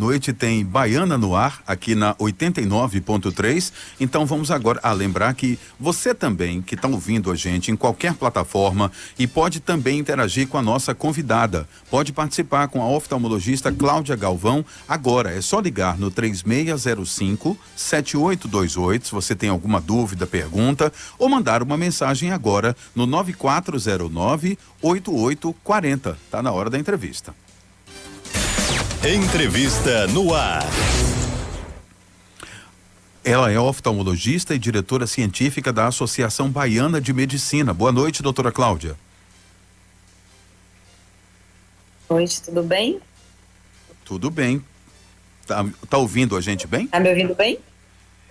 Noite tem Baiana no ar, aqui na 89.3. Então vamos agora lembrar que você também, que está ouvindo a gente em qualquer plataforma e pode também interagir com a nossa convidada. Pode participar com a oftalmologista Cláudia Galvão. Agora é só ligar no 3605-7828, se você tem alguma dúvida, pergunta, ou mandar uma mensagem agora no 9409-8840. Tá na hora da entrevista. Entrevista no ar. Ela é oftalmologista e diretora científica da Associação Baiana de Medicina. Boa noite, doutora Cláudia. Boa noite, tudo bem? Tudo bem. Tá ouvindo a gente bem? Tá me ouvindo bem?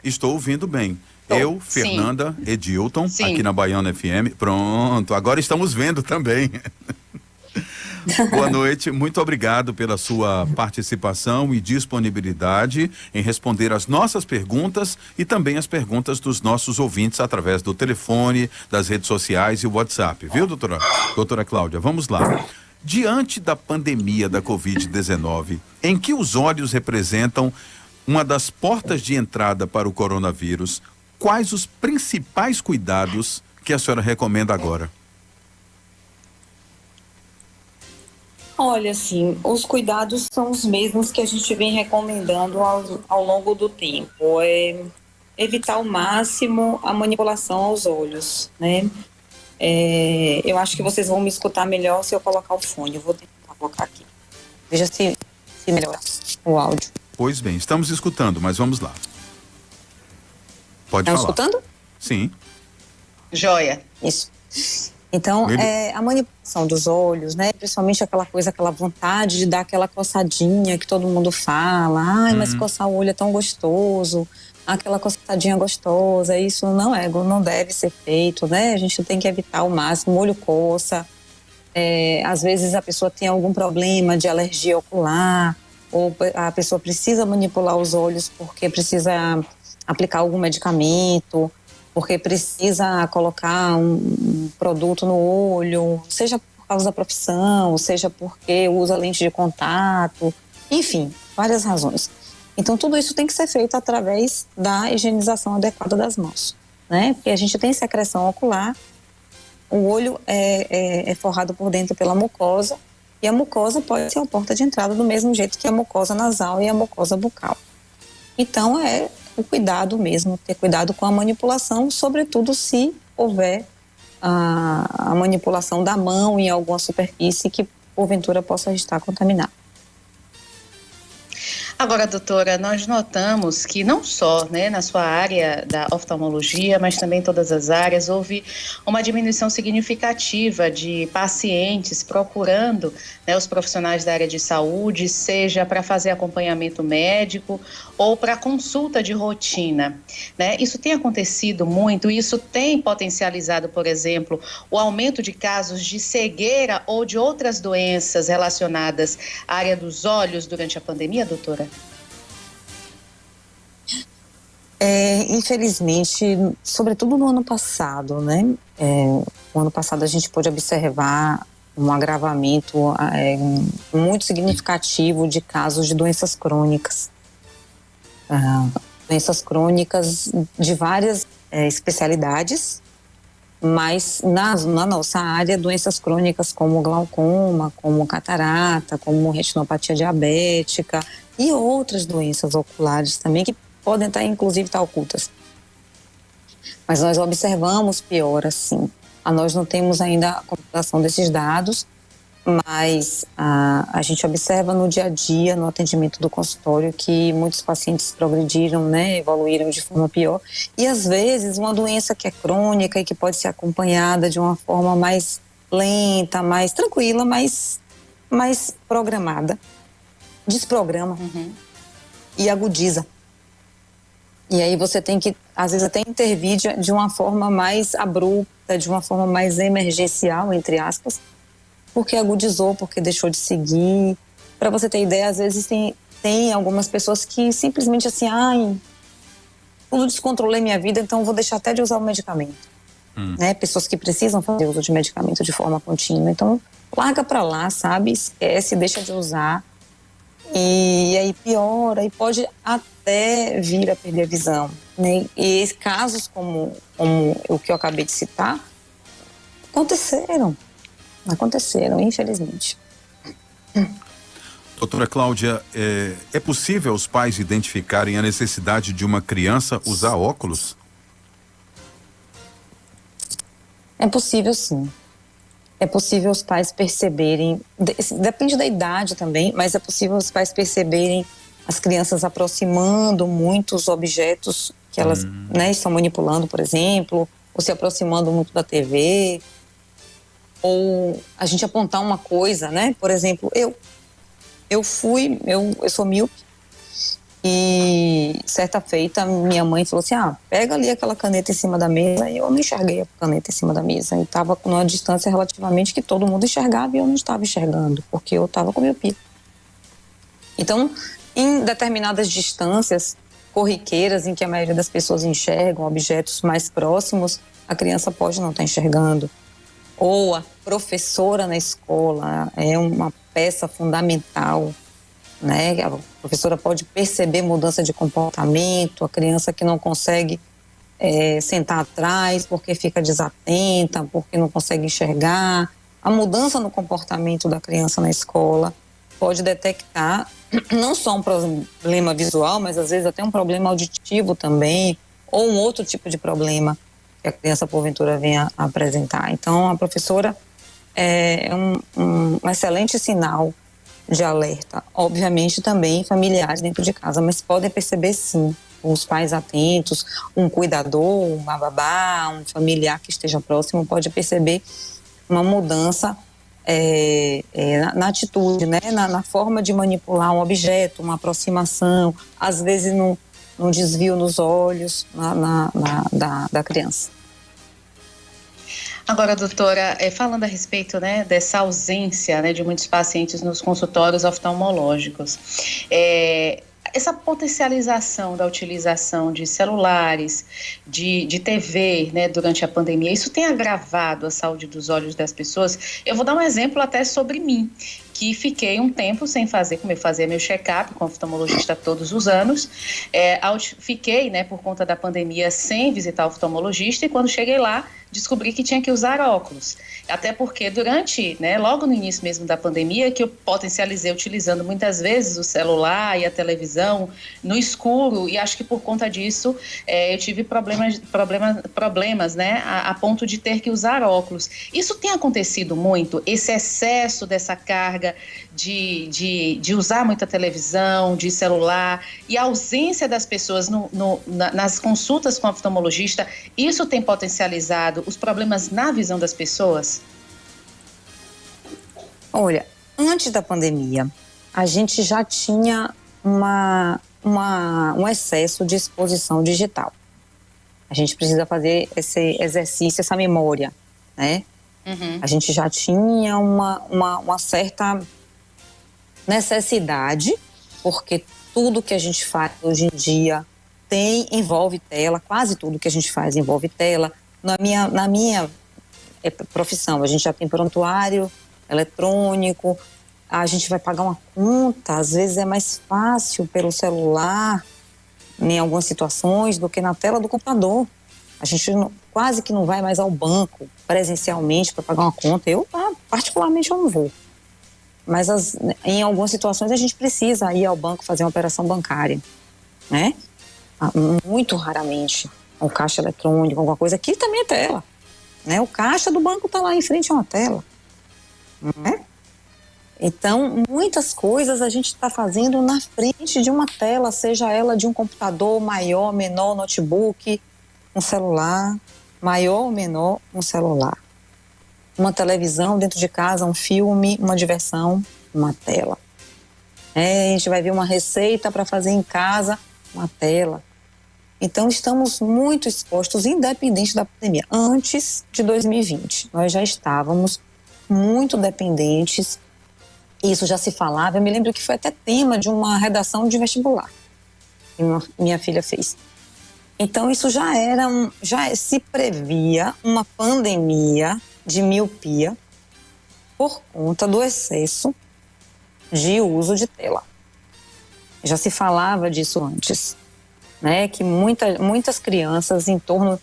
Estou ouvindo bem. Eu, Fernanda, sim. Edilton, Sim. aqui na Baiana FM. Pronto, agora estamos vendo também. Boa noite, muito obrigado pela sua participação e disponibilidade em responder as nossas perguntas e também as perguntas dos nossos ouvintes através do telefone, das redes sociais e o WhatsApp, viu, doutora Cláudia? Vamos lá. Diante da pandemia da Covid-19, em que os olhos representam uma das portas de entrada para o coronavírus, quais os principais cuidados que a senhora recomenda agora? Olha, assim, os cuidados são os mesmos que a gente vem recomendando ao longo do tempo. É evitar ao máximo a manipulação aos olhos, né? Eu acho que vocês vão me escutar melhor se eu colocar o fone. Eu vou tentar colocar aqui. Veja se melhora o áudio. Pois bem, estamos escutando, mas vamos lá. Pode falar. Estão escutando? Sim. Joia. Isso. Então, a manipulação dos olhos, né? Principalmente aquela vontade de dar aquela coçadinha que todo mundo fala. Ai, mas coçar o olho é tão gostoso. Aquela coçadinha gostosa. Isso não deve ser feito, né? A gente tem que evitar ao máximo. O olho coça. Às vezes a pessoa tem algum problema de alergia ocular. Ou a pessoa precisa manipular os olhos porque precisa aplicar algum medicamento, porque precisa colocar um produto no olho, seja por causa da profissão, seja porque usa lente de contato, enfim, várias razões. Então, tudo isso tem que ser feito através da higienização adequada das mãos, né? Porque a gente tem secreção ocular, o olho é forrado por dentro pela mucosa, e a mucosa pode ser a porta de entrada do mesmo jeito que a mucosa nasal e a mucosa bucal. Então, o cuidado mesmo, ter cuidado com a manipulação, sobretudo se houver a manipulação da mão em alguma superfície que porventura possa estar contaminada. Agora, doutora, nós notamos que não só, né, na sua área da oftalmologia, mas também em todas as áreas, houve uma diminuição significativa de pacientes procurando, né, os profissionais da área de saúde, seja para fazer acompanhamento médico ou para consulta de rotina, né? Isso tem acontecido muito, isso tem potencializado, por exemplo, o aumento de casos de cegueira ou de outras doenças relacionadas à área dos olhos durante a pandemia, doutora? Infelizmente, sobretudo no ano passado, né? No ano passado a gente pôde observar um agravamento muito significativo de casos de doenças crônicas. Doenças crônicas de várias especialidades, mas na nossa área, doenças crônicas como glaucoma, como catarata, como retinopatia diabética e outras doenças oculares também que podem inclusive estar ocultas. Mas nós observamos piora, sim. Nós não temos ainda a compilação desses dados, mas a gente observa no dia a dia, no atendimento do consultório, que muitos pacientes progrediram, né, evoluíram de forma pior. E às vezes uma doença que é crônica e que pode ser acompanhada de uma forma mais lenta, mais tranquila, mais programada, desprograma e agudiza. E aí você tem que, às vezes, até intervir de uma forma mais abrupta, de uma forma mais emergencial, entre aspas, porque agudizou, porque deixou de seguir. Para você ter ideia, às vezes tem algumas pessoas que simplesmente assim, tudo descontrolei minha vida, então vou deixar até de usar o medicamento. Né? Pessoas que precisam fazer uso de medicamento de forma contínua. Então, larga para lá, sabe? Esquece, deixa de usar. E aí piora e pode até vir a perder a visão, né? E casos como o que eu acabei de citar aconteceram, infelizmente. Doutora Cláudia, é possível os pais identificarem a necessidade de uma criança usar óculos? É possível, sim. É possível os pais perceberem, depende da idade também, mas é possível os pais perceberem as crianças aproximando muitos objetos que elas, né, estão manipulando, por exemplo, ou se aproximando muito da TV, ou a gente apontar uma coisa, né? Por exemplo, eu sou míope e certa feita minha mãe falou assim, pega ali aquela caneta em cima da mesa, e eu não enxerguei a caneta em cima da mesa, e estava com uma distância relativamente que todo mundo enxergava e eu não estava enxergando, porque eu estava com miopia. Então, em determinadas distâncias corriqueiras em que a maioria das pessoas enxergam objetos mais próximos, a criança pode não estar enxergando. Ou a professora na escola é uma peça fundamental, né? A professora pode perceber mudança de comportamento, a criança que não consegue sentar atrás porque fica desatenta, porque não consegue enxergar. A mudança no comportamento da criança na escola pode detectar não só um problema visual, mas às vezes até um problema auditivo também, ou um outro tipo de problema que a criança porventura venha a apresentar. Então a professora é um excelente sinal de alerta. Obviamente também familiares dentro de casa, mas podem perceber sim, os pais atentos, um cuidador, uma babá, um familiar que esteja próximo pode perceber uma mudança na atitude, né? Na forma de manipular um objeto, uma aproximação, às vezes num desvio nos olhos da criança. Agora, doutora, falando a respeito, né, dessa ausência, né, de muitos pacientes nos consultórios oftalmológicos, essa potencialização da utilização de celulares, de TV, né, durante a pandemia, isso tem agravado a saúde dos olhos das pessoas? Eu vou dar um exemplo até sobre mim, que fiquei um tempo sem fazer, como eu fazia meu check-up com oftalmologista todos os anos, fiquei, né, por conta da pandemia, sem visitar o oftalmologista, e quando cheguei lá, descobri que tinha que usar óculos. Até porque durante, né, logo no início mesmo da pandemia, que eu potencializei utilizando muitas vezes o celular e a televisão no escuro, e acho que por conta disso eu tive problemas, né, a ponto de ter que usar óculos. Isso tem acontecido muito, esse excesso dessa carga de usar muita televisão, de celular, e a ausência das pessoas nas consultas com o oftalmologista, isso tem potencializado os problemas na visão das pessoas? Olha, antes da pandemia, a gente já tinha um excesso de exposição digital. A gente precisa fazer esse exercício, essa memória, né? A gente já tinha uma certa necessidade, porque tudo que a gente faz hoje em dia envolve tela, quase tudo que a gente faz envolve tela. Na minha profissão, a gente já tem prontuário eletrônico, a gente vai pagar uma conta, às vezes é mais fácil pelo celular, em algumas situações, do que na tela do computador. A gente quase que não vai mais ao banco presencialmente para pagar uma conta. Eu, particularmente, eu não vou. Mas em algumas situações a gente precisa ir ao banco fazer uma operação bancária, né? Muito raramente. Um caixa eletrônico, alguma coisa, aqui também é tela, né? O caixa do banco está lá em frente a uma tela, né? Então, muitas coisas a gente está fazendo na frente de uma tela, seja ela de um computador maior, menor, notebook, um celular, maior ou menor, um celular. Uma televisão dentro de casa, um filme, uma diversão, uma tela. A gente vai ver uma receita para fazer em casa, uma tela. Então, estamos muito expostos, independente da pandemia. Antes de 2020, nós já estávamos muito dependentes. Isso já se falava. Eu me lembro que foi até tema de uma redação de vestibular que minha filha fez. Então, isso já se previa uma pandemia de miopia por conta do excesso de uso de tela. Já se falava disso antes, né? Que muitas crianças, em torno,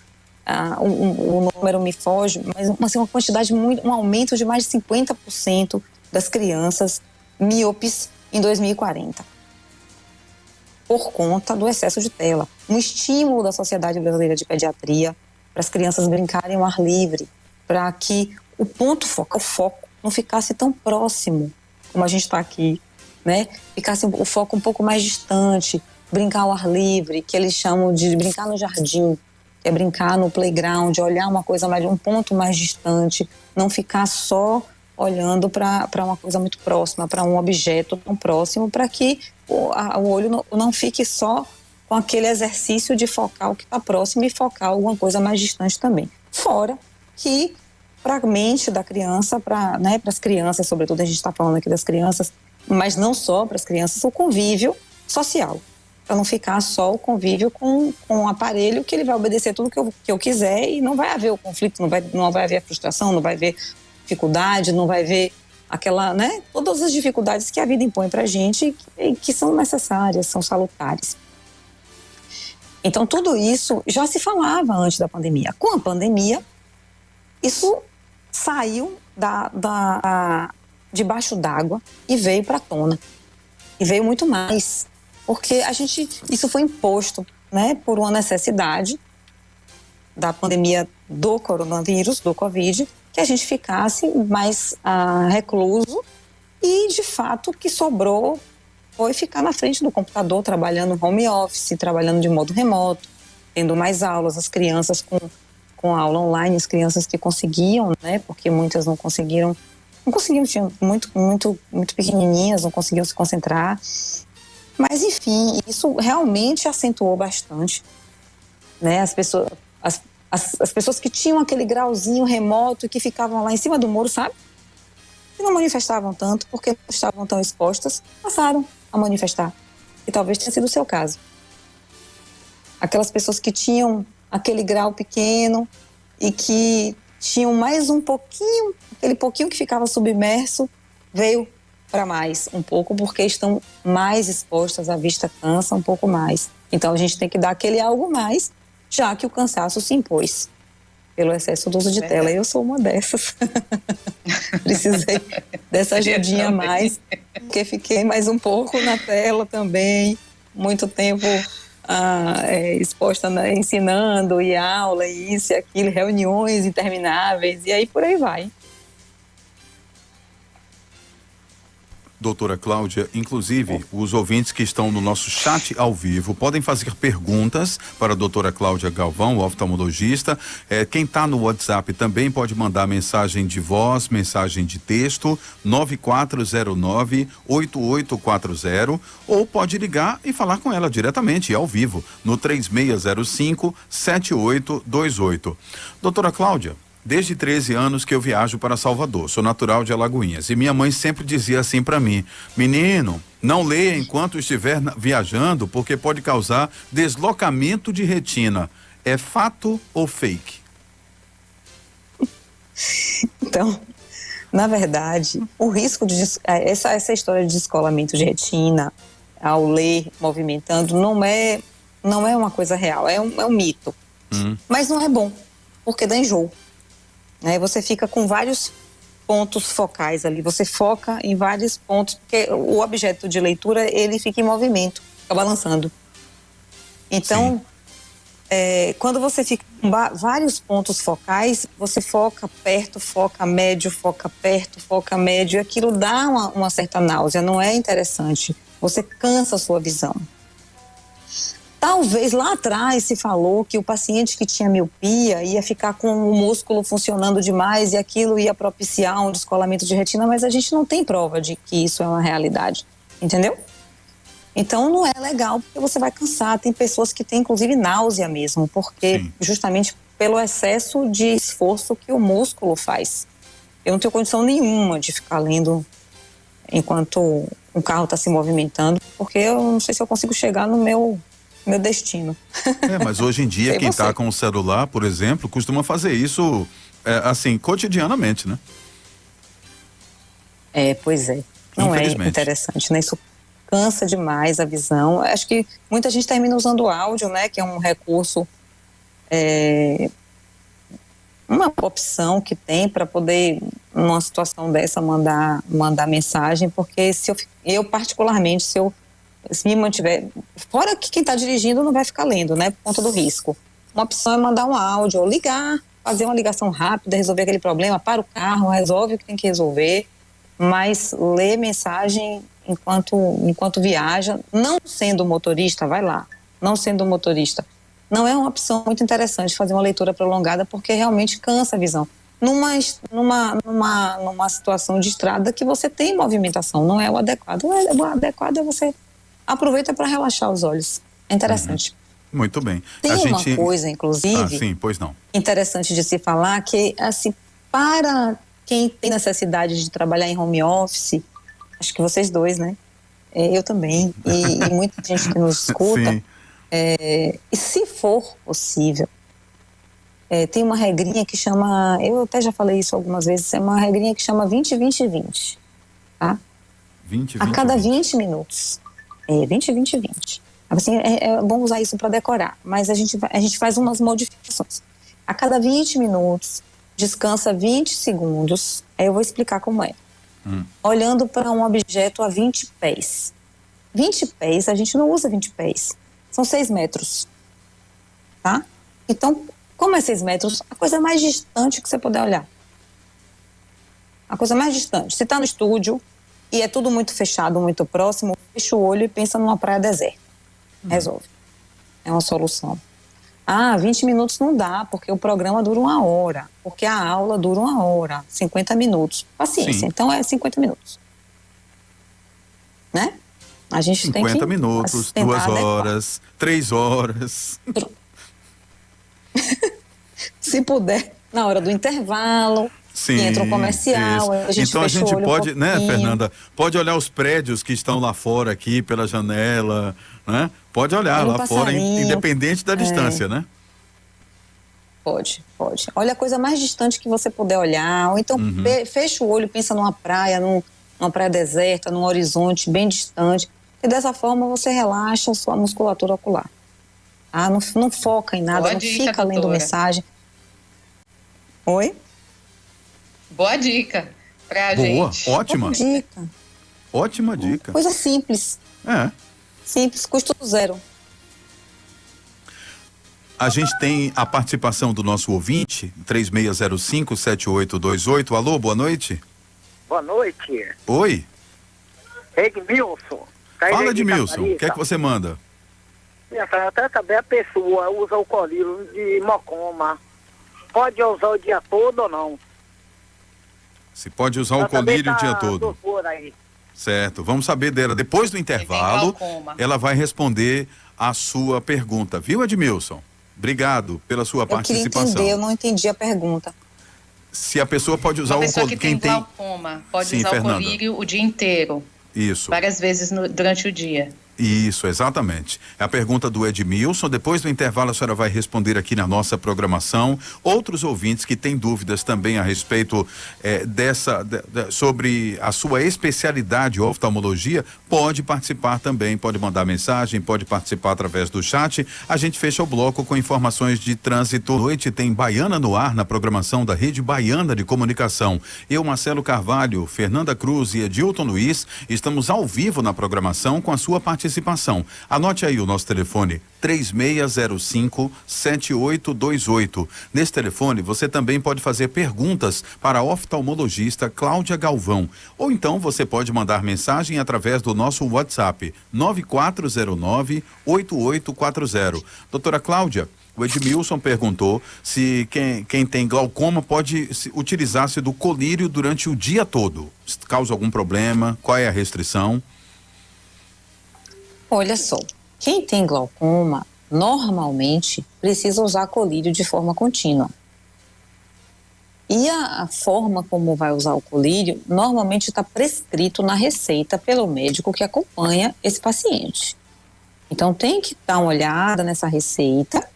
o número me foge, mas assim, uma quantidade um aumento de mais de 50% das crianças míopes em 2040. Por conta do excesso de tela. Um estímulo da Sociedade Brasileira de Pediatria para as crianças brincarem ao ar livre, para que o foco não ficasse tão próximo como a gente está aqui, né? Ficasse o foco um pouco mais distante, brincar ao ar livre, que eles chamam de brincar no jardim, que é brincar no playground, olhar uma coisa mais, um ponto mais distante, não ficar só olhando para uma coisa muito próxima, para um objeto tão próximo, para que o olho não fique só com aquele exercício de focar o que está próximo e focar alguma coisa mais distante também. Fora que, para a mente da criança, para as crianças, sobretudo a gente está falando aqui das crianças, mas não só para as crianças, o convívio social. Para não ficar só o convívio com um aparelho que ele vai obedecer tudo que eu quiser e não vai haver o conflito, não vai haver a frustração, não vai haver dificuldade, não vai haver aquela, né? Todas as dificuldades que a vida impõe pra gente que são necessárias, são salutares. Então, tudo isso já se falava antes da pandemia. Com a pandemia, isso saiu debaixo d'água e veio pra tona. E veio muito mais. Porque isso foi imposto, né, por uma necessidade da pandemia do coronavírus, do Covid, que a gente ficasse mais recluso e, de fato, o que sobrou foi ficar na frente do computador, trabalhando home office, trabalhando de modo remoto, tendo mais aulas, as crianças com aula online, as crianças que conseguiam, né, porque muitas não conseguiam, tinham muito pequenininhas, não conseguiam se concentrar. Mas, enfim, isso realmente acentuou bastante, né, as pessoas que tinham aquele grauzinho remoto e que ficavam lá em cima do muro, sabe? E não manifestavam tanto porque não estavam tão expostas, passaram a manifestar. E talvez tenha sido o seu caso. Aquelas pessoas que tinham aquele grau pequeno e que tinham mais um pouquinho, aquele pouquinho que ficava submerso, veio para mais um pouco porque estão mais expostas, a vista cansa um pouco mais. Então a gente tem que dar aquele algo mais, já que o cansaço se impôs pelo excesso do uso de tela. Eu sou uma dessas. Precisei dessa ajudinha a mais, porque fiquei mais um pouco na tela também, muito tempo exposta, né, ensinando, e aula, e isso e aquilo, reuniões intermináveis, e aí por aí vai. Doutora Cláudia, inclusive, os ouvintes que estão no nosso chat ao vivo podem fazer perguntas para a doutora Cláudia Galvão, oftalmologista. Quem está no WhatsApp também pode mandar mensagem de voz, mensagem de texto, 9409-8840, ou pode ligar e falar com ela diretamente, ao vivo, no 3605-7828. Doutora Cláudia, desde 13 anos que eu viajo para Salvador, sou natural de Alagoinhas, e minha mãe sempre dizia assim para mim: menino, não leia enquanto estiver viajando, porque pode causar deslocamento de retina. É fato ou fake? Então, na verdade, o risco de essa história de descolamento de retina ao ler movimentando não é uma coisa real, é um mito. Mas não é bom, porque dá enjoo. Né? Você fica com vários pontos focais ali, você foca em vários pontos, porque o objeto de leitura, ele fica em movimento, fica balançando. Então, quando você fica com vários pontos focais, você foca perto, foca médio, foca perto, foca médio, e aquilo dá uma certa náusea, não é interessante. Você cansa a sua visão. Talvez lá atrás se falou que o paciente que tinha miopia ia ficar com o músculo funcionando demais e aquilo ia propiciar um descolamento de retina, mas a gente não tem prova de que isso é uma realidade, entendeu? Então não é legal porque você vai cansar. Tem pessoas que têm inclusive náusea mesmo, porque justamente pelo excesso de esforço que o músculo faz. Eu não tenho condição nenhuma de ficar lendo enquanto um carro está se movimentando, porque eu não sei se eu consigo chegar no meu destino. Mas hoje em dia quem está com o celular, por exemplo, costuma fazer isso assim, cotidianamente, né? Pois é. Não é interessante, né? Isso cansa demais a visão. Acho que muita gente termina usando o áudio, né, que é um recurso, uma opção que tem para poder, numa situação dessa, mandar mensagem, porque se eu particularmente, se me mantiver, fora que quem está dirigindo não vai ficar lendo, né, por conta do risco. Uma opção é mandar um áudio, ou ligar, fazer uma ligação rápida, resolver aquele problema, para o carro, resolve o que tem que resolver, mas ler mensagem enquanto viaja, não sendo motorista, vai lá, não sendo motorista, não é uma opção muito interessante fazer uma leitura prolongada, porque realmente cansa a visão. Numa situação de estrada que você tem movimentação, não é o adequado. O adequado é você aproveita para relaxar os olhos. É interessante. Muito bem. Tem uma coisa, inclusive, sim, pois não. interessante de se falar, que assim, para quem tem necessidade de trabalhar em home office, acho que vocês dois, né? Eu também, e muita gente que nos escuta. Sim. E se for possível, tem uma regrinha que chama, eu até já falei isso algumas vezes, é uma regrinha que chama 20-20-20, tá? 20, a cada 20 minutos. 20-20-20. Assim, é bom usar isso para decorar, mas a gente faz umas modificações. A cada 20 minutos, descansa 20 segundos, aí eu vou explicar como é. Olhando para um objeto a 20 pés. 20 pés, a gente não usa 20 pés. São 6 metros, tá? Então, como é 6 metros, a coisa mais distante que você puder olhar. A coisa mais distante. Você está no estúdio e é tudo muito fechado, muito próximo, fecha o olho e pensa numa praia deserta. Resolve. É uma solução. 20 minutos não dá, porque o programa dura 1 hora, porque a aula dura 1 hora, 50 minutos. Paciência, Sim. Então é 50 minutos. Né? A gente tem que 50 minutos, 2 horas, 3 horas. Se puder, na hora do intervalo, Sim, entra um comercial, a gente então a fecha o gente olho pode, um né, pouquinho. Fernanda, pode olhar os prédios que estão lá fora aqui pela janela, né? Pode olhar Olha o lá fora, passarinho. independente da distância, né? Pode. Olha a coisa mais distante que você puder olhar, ou então fecha o olho, pensa numa praia, numa praia deserta, num horizonte bem distante, e dessa forma você relaxa a sua musculatura ocular. Não foca em nada, Boa não dica, fica lendo doutora. mensagem. Oi? Boa dica pra Boa, gente. ótima, Boa dica. ótima dica. Coisa simples. Simples, custo zero. A gente tem a participação do nosso ouvinte, 3605-7828. Alô, boa noite. Boa noite. Oi, Edmilson. fala Edmilson, o que é que você manda? Até também a pessoa usa o colírio de mocoma. Pode usar o dia todo ou não? Se pode usar o Ela também colírio o dia tá todo. doutora aí. Certo, vamos saber dela. Depois do intervalo, glaucoma. ela vai responder a sua pergunta. Viu, Edmilson? Obrigado pela sua Eu queria participação. entender, eu não entendi a pergunta. Se a pessoa pode usar Uma o pessoa colírio. que tem glaucoma pode Sim, usar Fernanda. o colírio o dia inteiro, Isso. várias vezes durante o dia. Isso, exatamente. É a pergunta do Edmilson. Depois do intervalo, a senhora vai responder aqui na nossa programação. Outros ouvintes que têm dúvidas também a respeito sobre a sua especialidade oftalmologia, pode participar também, pode mandar mensagem, pode participar através do chat. A gente fecha o bloco com informações de trânsito. À noite tem Baiana no ar na programação da Rede Baiana de Comunicação. Eu, Marcelo Carvalho, Fernanda Cruz e Edilton Luiz, estamos ao vivo na programação com a sua participação. Anote aí o nosso telefone 3605-7828. Nesse telefone você também pode fazer perguntas para a oftalmologista Cláudia Galvão, ou então você pode mandar mensagem através do nosso WhatsApp 9409-8840. Doutora Cláudia, o Edmilson perguntou se quem tem glaucoma pode utilizar-se do colírio durante o dia todo. Causa algum problema? Qual é a restrição? Olha só, quem tem glaucoma normalmente precisa usar colírio de forma contínua. E a forma como vai usar o colírio normalmente está prescrito na receita pelo médico que acompanha esse paciente. Então tem que dar uma olhada nessa receita,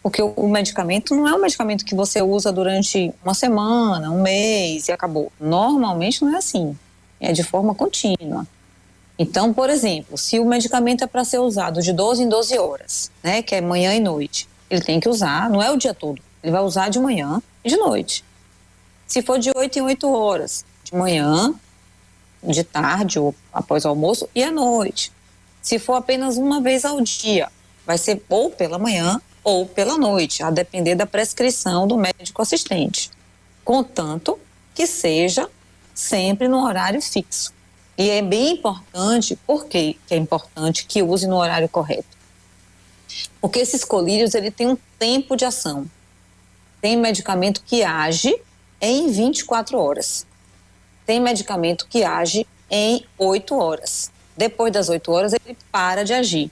porque o medicamento não é um medicamento que você usa durante uma semana, um mês e acabou. Normalmente não é assim, é de forma contínua. Então, por exemplo, se o medicamento é para ser usado de 12 em 12 horas, né, que é manhã e noite, ele tem que usar, não é o dia todo, ele vai usar de manhã e de noite. Se for de 8 em 8 horas, de manhã, de tarde ou após o almoço e à noite. Se for apenas uma vez ao dia, vai ser ou pela manhã ou pela noite, a depender da prescrição do médico assistente. Contanto que seja sempre no horário fixo. E é bem importante, por que é importante que use no horário correto? Porque esses colírios, ele tem um tempo de ação. Tem medicamento que age em 24 horas. Tem medicamento que age em 8 horas. Depois das 8 horas, ele para de agir.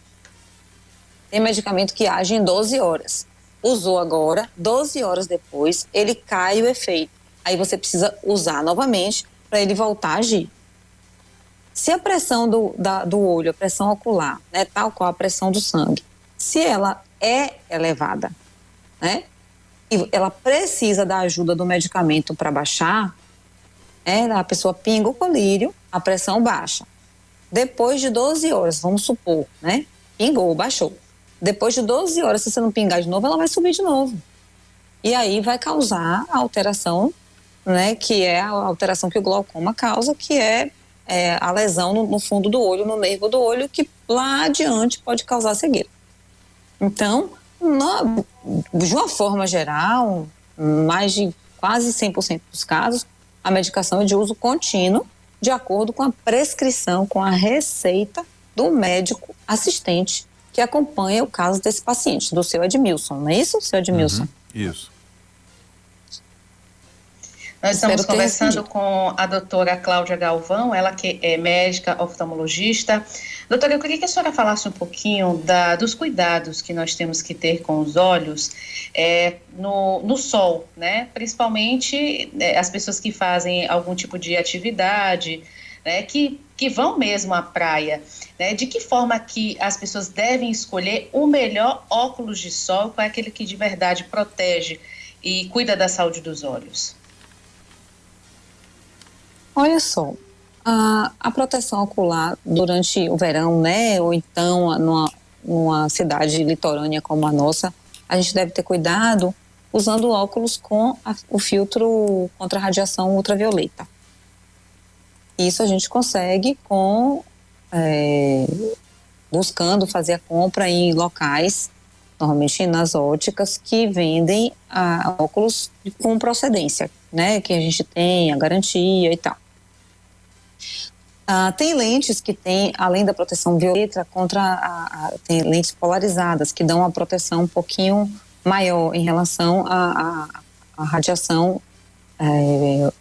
Tem medicamento que age em 12 horas. Usou agora, 12 horas depois, ele cai o efeito. Aí você precisa usar novamente para ele voltar a agir. Se a pressão do olho, a pressão ocular, né, tal qual a pressão do sangue, se ela é elevada, né, e ela precisa da ajuda do medicamento para baixar, a pessoa pinga o colírio, a pressão baixa. Depois de 12 horas, vamos supor, né, pingou, baixou. Depois de 12 horas, se você não pingar de novo, ela vai subir de novo. E aí vai causar a alteração, né, que é a alteração que o glaucoma causa, que é a lesão no fundo do olho, no nervo do olho, que lá adiante pode causar cegueira. Então, de uma forma geral, mais de quase 100% dos casos, a medicação é de uso contínuo, de acordo com a prescrição, com a receita do médico assistente que acompanha o caso desse paciente, do seu Edmilson, não é isso, seu Edmilson? Isso. Nós estamos conversando com a doutora Cláudia Galvão, ela que é médica oftalmologista. Doutora, eu queria que a senhora falasse um pouquinho dos cuidados que nós temos que ter com os olhos no sol, né? Principalmente as pessoas que fazem algum tipo de atividade, né? Que vão mesmo à praia, né? De que forma que as pessoas devem escolher o melhor óculos de sol, qual é aquele que de verdade protege e cuida da saúde dos olhos? Olha só, a proteção ocular durante o verão, né, ou então numa cidade litorânea como a nossa, a gente deve ter cuidado usando óculos com o filtro contra a radiação ultravioleta. Isso a gente consegue buscando fazer a compra em locais, normalmente nas óticas, que vendem óculos com procedência, né, que a gente tem a garantia e tal. Tem lentes que tem, além da proteção violeta, tem lentes polarizadas, que dão uma proteção um pouquinho maior em relação à radiação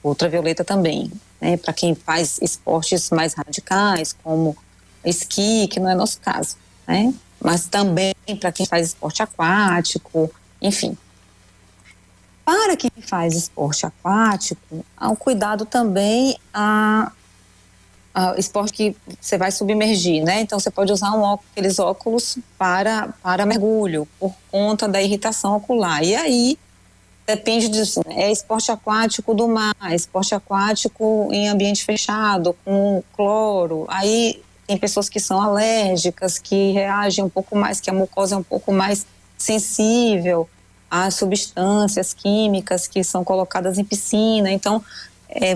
ultravioleta também, né, para quem faz esportes mais radicais, como esqui, que não é nosso caso, né, mas também para quem faz esporte aquático, enfim. Para quem faz esporte aquático, há um cuidado também esporte que você vai submergir, né? Então você pode usar aqueles óculos para mergulho, por conta da irritação ocular. E aí depende disso, né? É esporte aquático do mar, esporte aquático em ambiente fechado, com cloro. Aí tem pessoas que são alérgicas, que reagem um pouco mais, que a mucosa é um pouco mais sensível às substâncias químicas que são colocadas em piscina. Então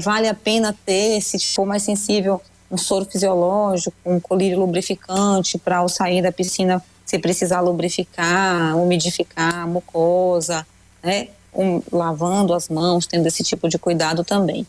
vale a pena ter, se for mais sensível, um soro fisiológico, um colírio lubrificante para ao sair da piscina, se precisar lubrificar, umidificar a mucosa, né? Lavando as mãos, tendo esse tipo de cuidado também.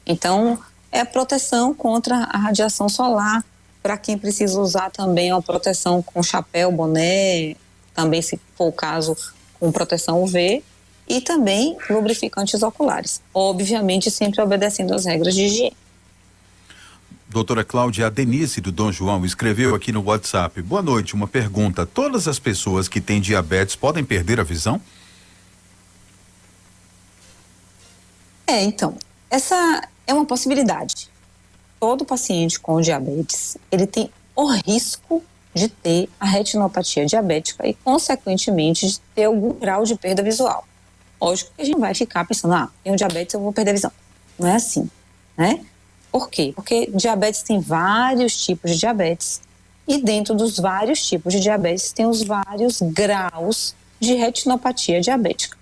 Então, é a proteção contra a radiação solar. Para quem precisa usar também uma proteção com chapéu, boné, também, se for o caso, com proteção UV, e também lubrificantes oculares, obviamente sempre obedecendo às regras de higiene. Doutora Cláudia, a Denise do Dom João escreveu aqui no WhatsApp: boa noite, uma pergunta, todas as pessoas que têm diabetes podem perder a visão? Então, essa é uma possibilidade. Todo paciente com diabetes, ele tem o risco de ter a retinopatia diabética e, consequentemente, de ter algum grau de perda visual. Lógico que a gente vai ficar pensando, tenho diabetes, eu vou perder a visão. Não é assim, né? Por quê? Porque diabetes tem vários tipos de diabetes e dentro dos vários tipos de diabetes tem os vários graus de retinopatia diabética.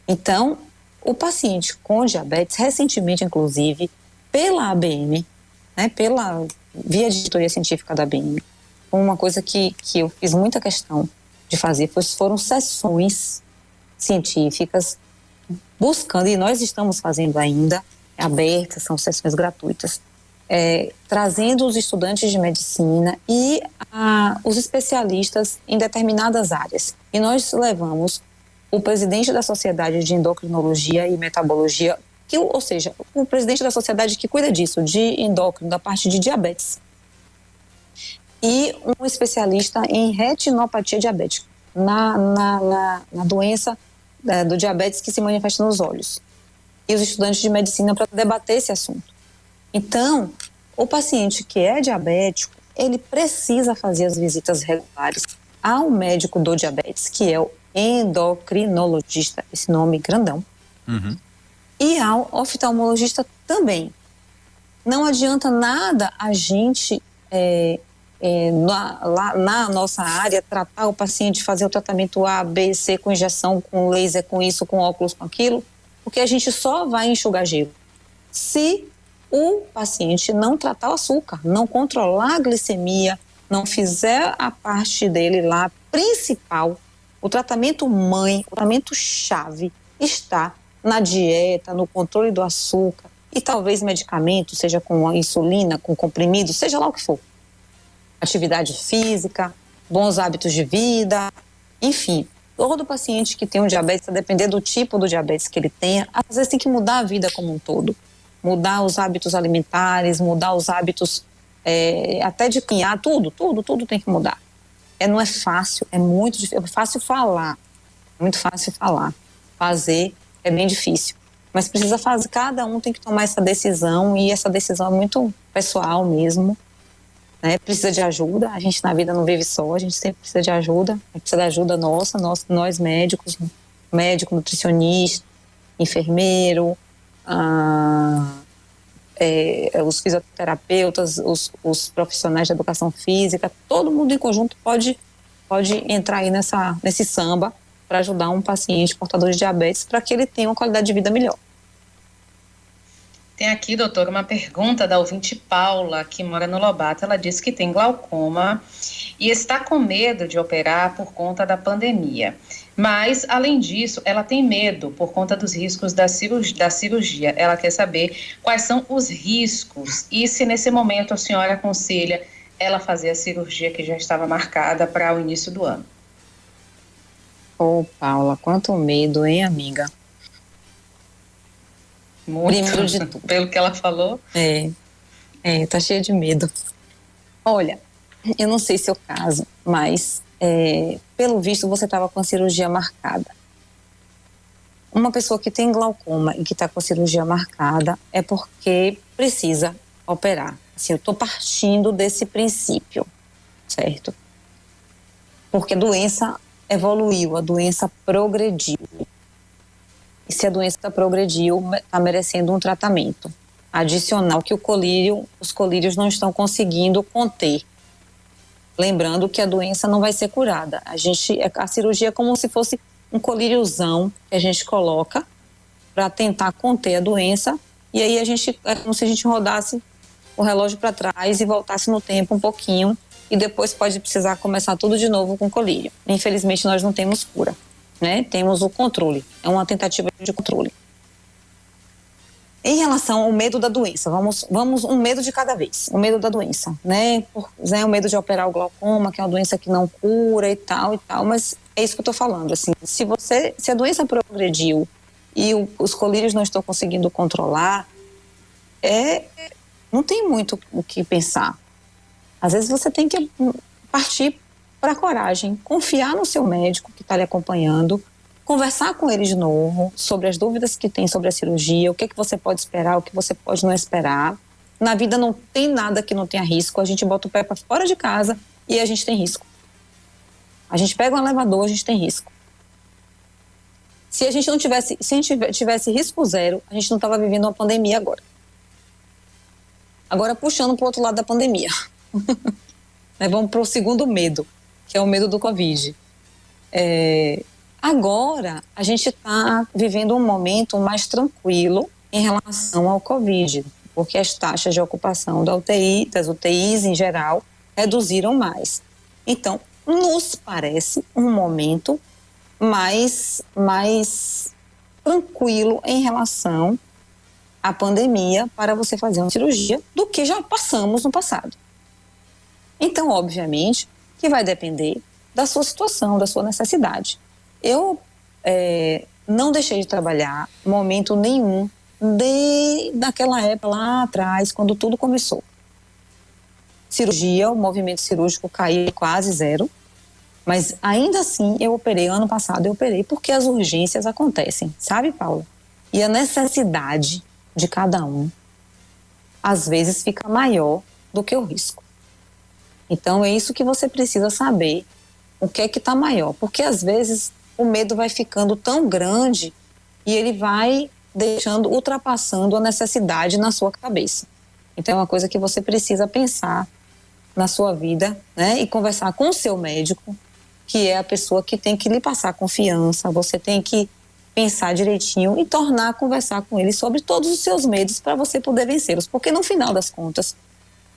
Então, o paciente com diabetes, recentemente, inclusive, pela ABM, né, pela via de editoria científica da ABM, uma coisa que eu fiz muita questão de fazer foram sessões científicas buscando, e nós estamos fazendo ainda, abertas, são sessões gratuitas, trazendo os estudantes de medicina e os especialistas em determinadas áreas. E nós levamos o presidente da Sociedade de Endocrinologia e Metabologia, ou seja, o presidente da sociedade que cuida disso, de endócrino, da parte de diabetes, e um especialista em retinopatia diabética, na doença do diabetes que se manifesta nos olhos, e os estudantes de medicina para debater esse assunto. Então, o paciente que é diabético, ele precisa fazer as visitas regulares ao médico do diabetes, que é o endocrinologista, esse nome grandão, e ao oftalmologista também. Não adianta nada a gente, na nossa área, tratar o paciente, fazer o tratamento A, B, C, com injeção, com laser, com isso, com óculos, com aquilo, porque a gente só vai enxugar gelo se o paciente não tratar o açúcar, não controlar a glicemia, não fizer a parte dele lá principal. O tratamento mãe, o tratamento chave está na dieta, no controle do açúcar e talvez medicamento, seja com insulina, com comprimido, seja lá o que for. Atividade física, bons hábitos de vida, enfim. Todo paciente que tem um diabetes, a depender do tipo do diabetes que ele tenha, às vezes tem que mudar a vida como um todo. Mudar os hábitos alimentares, mudar os hábitos até de caminhar, tudo tem que mudar. Não é fácil, é muito difícil, é fácil falar, muito fácil falar. Fazer é bem difícil, mas precisa fazer, cada um tem que tomar essa decisão e essa decisão é muito pessoal mesmo, né? Precisa de ajuda, a gente na vida não vive só, a gente sempre precisa de ajuda, precisa da ajuda nossa, nós médicos, médico, nutricionista, enfermeiro, os fisioterapeutas, os profissionais de educação física, todo mundo em conjunto pode entrar aí nesse samba para ajudar um paciente portador de diabetes para que ele tenha uma qualidade de vida melhor. Tem aqui, doutor, uma pergunta da ouvinte Paula, que mora no Lobato. Ela disse que tem glaucoma e está com medo de operar por conta da pandemia. Mas, além disso, ela tem medo por conta dos riscos da cirurgia. Ela quer saber quais são os riscos e se nesse momento a senhora aconselha ela fazer a cirurgia que já estava marcada para o início do ano. Paula, quanto medo, hein, amiga? Muito, de tudo. Pelo que ela falou. Tá cheia de medo. Olha, eu não sei seu caso, mas pelo visto você estava com a cirurgia marcada. Uma pessoa que tem glaucoma e que está com a cirurgia marcada é porque precisa operar. Assim, eu estou partindo desse princípio, certo? Porque a doença evoluiu, a doença progrediu. E se a doença progrediu, está merecendo um tratamento adicional que os colírios não estão conseguindo conter. Lembrando que a doença não vai ser curada. A cirurgia é como se fosse um colíriozão que a gente coloca para tentar conter a doença, e aí é como se a gente rodasse o relógio para trás e voltasse no tempo um pouquinho, e depois pode precisar começar tudo de novo com colírio. Infelizmente nós não temos cura, né? Temos o controle, é uma tentativa de controle. Em relação ao medo da doença, vamos um medo de cada vez, o medo da doença, né? O medo de operar o glaucoma, que é uma doença que não cura e tal, mas é isso que eu tô falando, assim, se a doença progrediu e os colírios não estão conseguindo controlar, não tem muito o que pensar. Às vezes você tem que partir para a coragem, confiar no seu médico que está lhe acompanhando, conversar com ele de novo sobre as dúvidas que tem sobre a cirurgia, o que você pode esperar, o que você pode não esperar. Na vida não tem nada que não tenha risco, a gente bota o pé para fora de casa e a gente tem risco. A gente pega um elevador, a gente tem risco. Se a gente tivesse risco zero, a gente não estava vivendo uma pandemia agora. Agora, puxando para o outro lado da pandemia. Vamos para o segundo medo, que é o medo do Covid. Agora, a gente está vivendo um momento mais tranquilo em relação ao Covid, porque as taxas de ocupação das UTIs em geral, reduziram mais. Então, nos parece um momento mais tranquilo em relação à pandemia para você fazer uma cirurgia do que já passamos no passado. Então, obviamente, que vai depender da sua situação, da sua necessidade. Eu não deixei de trabalhar momento nenhum desde aquela época lá atrás, quando tudo começou. Cirurgia, o movimento cirúrgico caiu quase zero, mas ainda assim eu operei, ano passado eu operei, porque as urgências acontecem, sabe, Paula? E a necessidade de cada um, às vezes, fica maior do que o risco. Então é isso que você precisa saber, o que é que está maior, porque às vezes o medo vai ficando tão grande e ele vai ultrapassando a necessidade na sua cabeça. Então é uma coisa que você precisa pensar na sua vida, né? E conversar com o seu médico, que é a pessoa que tem que lhe passar confiança. Você tem que pensar direitinho e conversar com ele sobre todos os seus medos para você poder vencê-los. Porque no final das contas,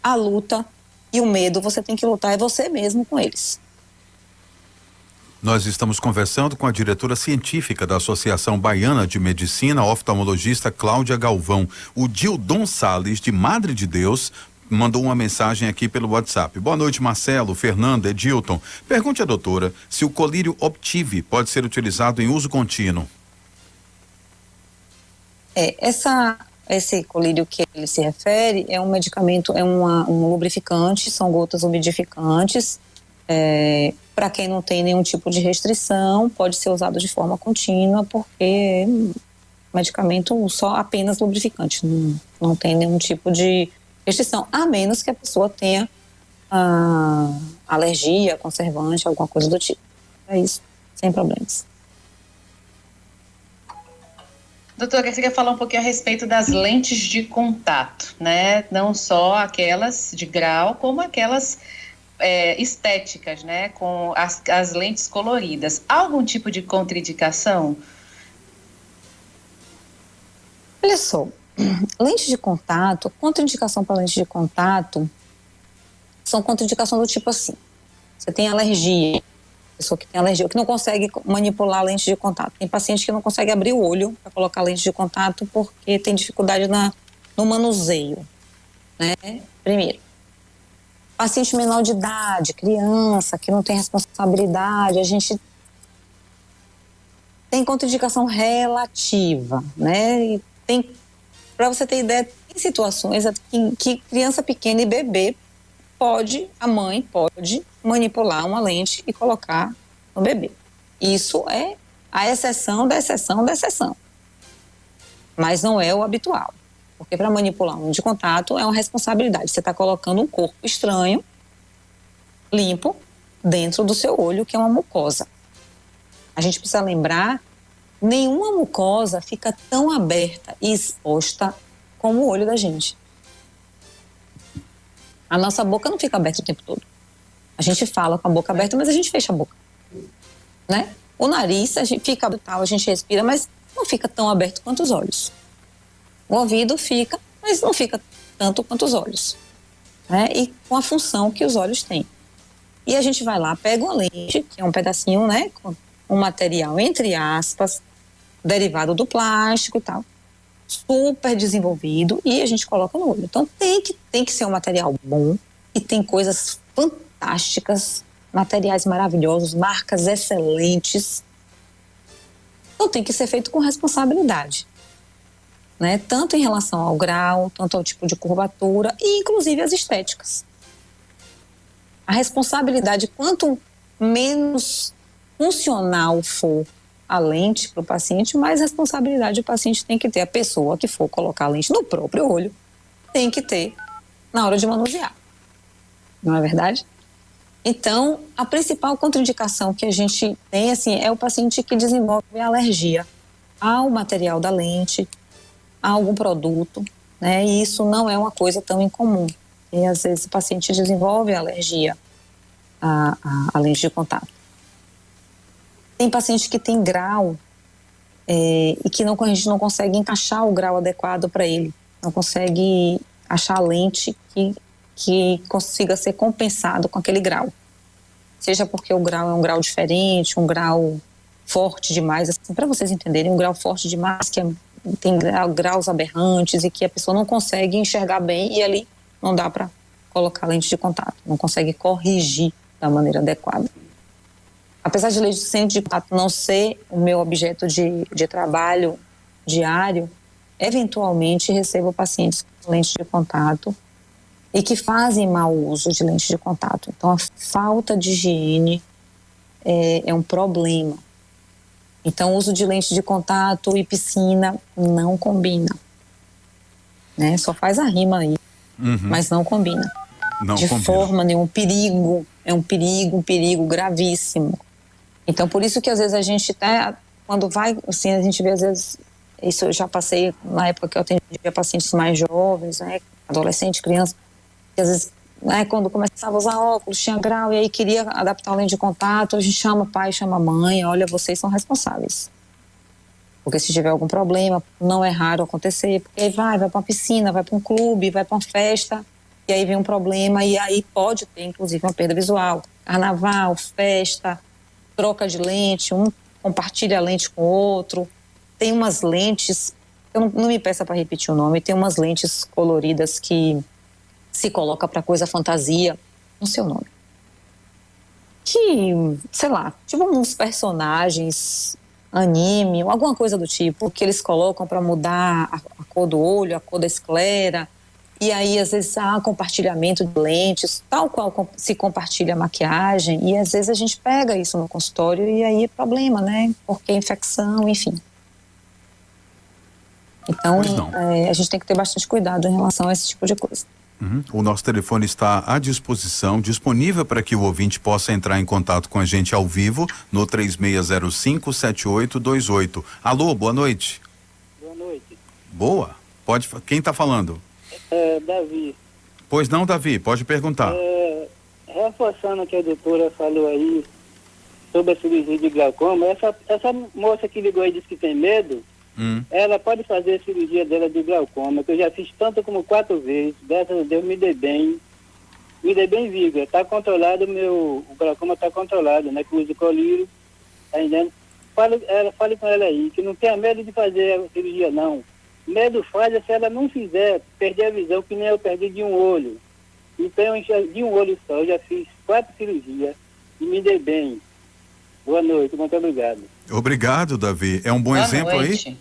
a luta e o medo, você tem que lutar você mesmo com eles. Nós estamos conversando com a diretora científica da Associação Baiana de Medicina, oftalmologista Cláudia Galvão. O Dildon Salles, de Madre de Deus, mandou uma mensagem aqui pelo WhatsApp. Boa noite, Marcelo, Fernanda, Edilton. Pergunte à doutora se o colírio Optive pode ser utilizado em uso contínuo. Esse colírio que ele se refere é um medicamento, um lubrificante, são gotas umidificantes. Para quem não tem nenhum tipo de restrição, pode ser usado de forma contínua, porque é um medicamento só apenas lubrificante, não tem nenhum tipo de restrição, a menos que a pessoa tenha alergia, conservante, alguma coisa do tipo. É isso, sem problemas. Doutora, eu queria falar um pouquinho a respeito das lentes de contato, né? Não só aquelas de grau, como aquelas estéticas, né? Com as lentes coloridas. Há algum tipo de contraindicação? Olha só, lente de contato, contraindicação para lente de contato são contraindicações do tipo assim: você tem alergia, pessoa que tem alergia, que não consegue manipular a lente de contato. Tem paciente que não consegue abrir o olho para colocar a lente de contato porque tem dificuldade no manuseio, né? Primeiro. Paciente menor de idade, criança, que não tem responsabilidade, a gente tem contraindicação relativa, né? E para você ter ideia, tem situações que criança pequena e bebê a mãe pode manipular uma lente e colocar no bebê. Isso é a exceção da exceção da exceção. Mas não é o habitual. Porque para manipular um lente de contato é uma responsabilidade. Você está colocando um corpo estranho, limpo, dentro do seu olho, que é uma mucosa. A gente precisa lembrar, nenhuma mucosa fica tão aberta e exposta como o olho da gente. A nossa boca não fica aberta o tempo todo. A gente fala com a boca aberta, mas a gente fecha a boca, né? O nariz, a gente fica tal, a gente respira, mas não fica tão aberto quanto os olhos. O ouvido fica, mas não fica tanto quanto os olhos, né? E com a função que os olhos têm. E a gente vai lá, pega uma lente, que é um pedacinho, né? Com um material, entre aspas, derivado do plástico e tal, super desenvolvido, e a gente coloca no olho. Então tem que ser um material bom, e tem coisas fantásticas, materiais maravilhosos, marcas excelentes. Então tem que ser feito com responsabilidade, né? Tanto em relação ao grau, tanto ao tipo de curvatura e inclusive as estéticas. A responsabilidade, quanto menos funcional for a lente para o paciente, mais responsabilidade o paciente tem que ter. A pessoa que for colocar a lente no próprio olho tem que ter na hora de manusear. Não é verdade? Então, a principal contraindicação que a gente tem, assim, é o paciente que desenvolve alergia ao material da lente, a algum produto, né? E isso não é uma coisa tão incomum. E às vezes o paciente desenvolve alergia à lente de contato. Tem paciente que tem grau e que a gente não consegue encaixar o grau adequado para ele. Não consegue achar a lente que consiga ser compensado com aquele grau. Seja porque o grau é um grau diferente, um grau forte demais, assim, para vocês entenderem, um grau forte demais, que tem graus aberrantes e que a pessoa não consegue enxergar bem, e ali não dá para colocar lente de contato, não consegue corrigir da maneira adequada. Apesar de lente de contato não ser o meu objeto de trabalho diário, eventualmente recebo pacientes com lente de contato e que fazem mau uso de lente de contato. Então, a falta de higiene é um problema. Então, o uso de lente de contato e piscina não combina, né? Só faz a rima aí, mas não combina. Não de combina. forma nenhuma. É um perigo gravíssimo. Então, por isso que às vezes a gente quando vai, assim, a gente vê às vezes, isso eu já passei na época que eu atendia pacientes mais jovens, né, adolescente, criança, que às vezes, né, quando começava a usar óculos, tinha grau e aí queria adaptar a lente de contato, a gente chama pai, chama mãe, olha, vocês são responsáveis. Porque se tiver algum problema, não é raro acontecer, porque aí vai para uma piscina, vai para um clube, vai para uma festa, e aí vem um problema, e aí pode ter, inclusive, uma perda visual. Carnaval, festa, troca de lente, um compartilha a lente com o outro. Tem umas lentes, eu não me peça para repetir o nome, tem umas lentes coloridas que se coloca para coisa fantasia, não sei o nome. Que, sei lá, tipo uns personagens, anime, alguma coisa do tipo, que eles colocam para mudar a cor do olho, a cor da esclera. E aí, às vezes, há compartilhamento de lentes, tal qual se compartilha a maquiagem, e às vezes a gente pega isso no consultório e aí é problema, né? Porque é infecção, enfim. Então, a gente tem que ter bastante cuidado em relação a esse tipo de coisa. O nosso telefone está à disposição, disponível para que o ouvinte possa entrar em contato com a gente ao vivo no 3605-7828. Alô, boa noite. Boa noite. Boa. Quem está falando? Davi. Pois não, Davi, pode perguntar. Reforçando o que a doutora falou aí sobre a cirurgia de glaucoma, essa moça que ligou aí disse que tem medo, ela pode fazer a cirurgia dela de glaucoma, que eu já fiz tanto como 4 vezes, dessas a Deus me dei bem, viga, tá controlado, o glaucoma tá controlado, né, que usa colírio, tá entendendo? Fale com ela aí, que não tenha medo de fazer a cirurgia não. Medo faz se ela não fizer, perder a visão, que nem eu perdi de um olho. Então, de um olho só, eu já fiz 4 cirurgias e me dei bem. Boa noite, muito obrigado. Obrigado, Davi. É um bom exemplo aí?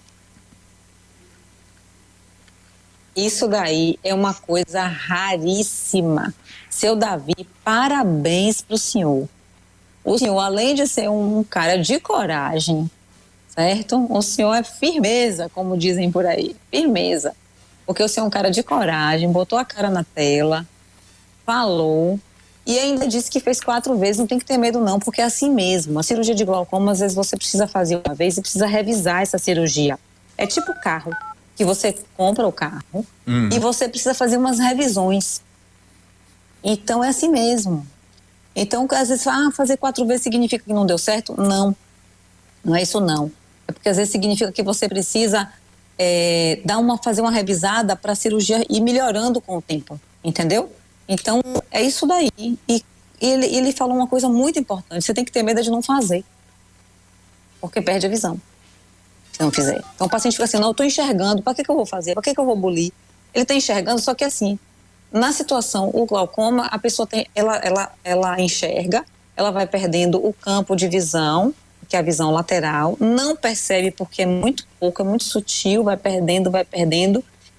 Isso daí é uma coisa raríssima. Seu Davi, parabéns pro senhor. O senhor, além de ser um cara de coragem, certo? O senhor é firmeza, como dizem por aí. Firmeza. Porque o senhor é um cara de coragem, botou a cara na tela, falou e ainda disse que fez 4 vezes. Não tem que ter medo não, porque é assim mesmo. A cirurgia de glaucoma, às vezes você precisa fazer uma vez e precisa revisar essa cirurgia. É tipo carro, que você compra o carro e você precisa fazer umas revisões. Então é assim mesmo. Então, às vezes, fazer 4 vezes significa que não deu certo? Não, não é isso não. É porque às vezes significa que você precisa fazer uma revisada para a cirurgia ir melhorando com o tempo, entendeu? Então, é isso daí. E ele falou uma coisa muito importante, você tem que ter medo de não fazer, porque perde a visão, se não fizer. Então o paciente fica assim, não, eu estou enxergando, para que eu vou fazer? Para que eu vou bulir? Ele está enxergando, só que assim, na situação, o glaucoma, a pessoa ela enxerga, ela vai perdendo o campo de visão, que é a visão lateral, não percebe porque é muito pouco, é muito sutil, vai perdendo,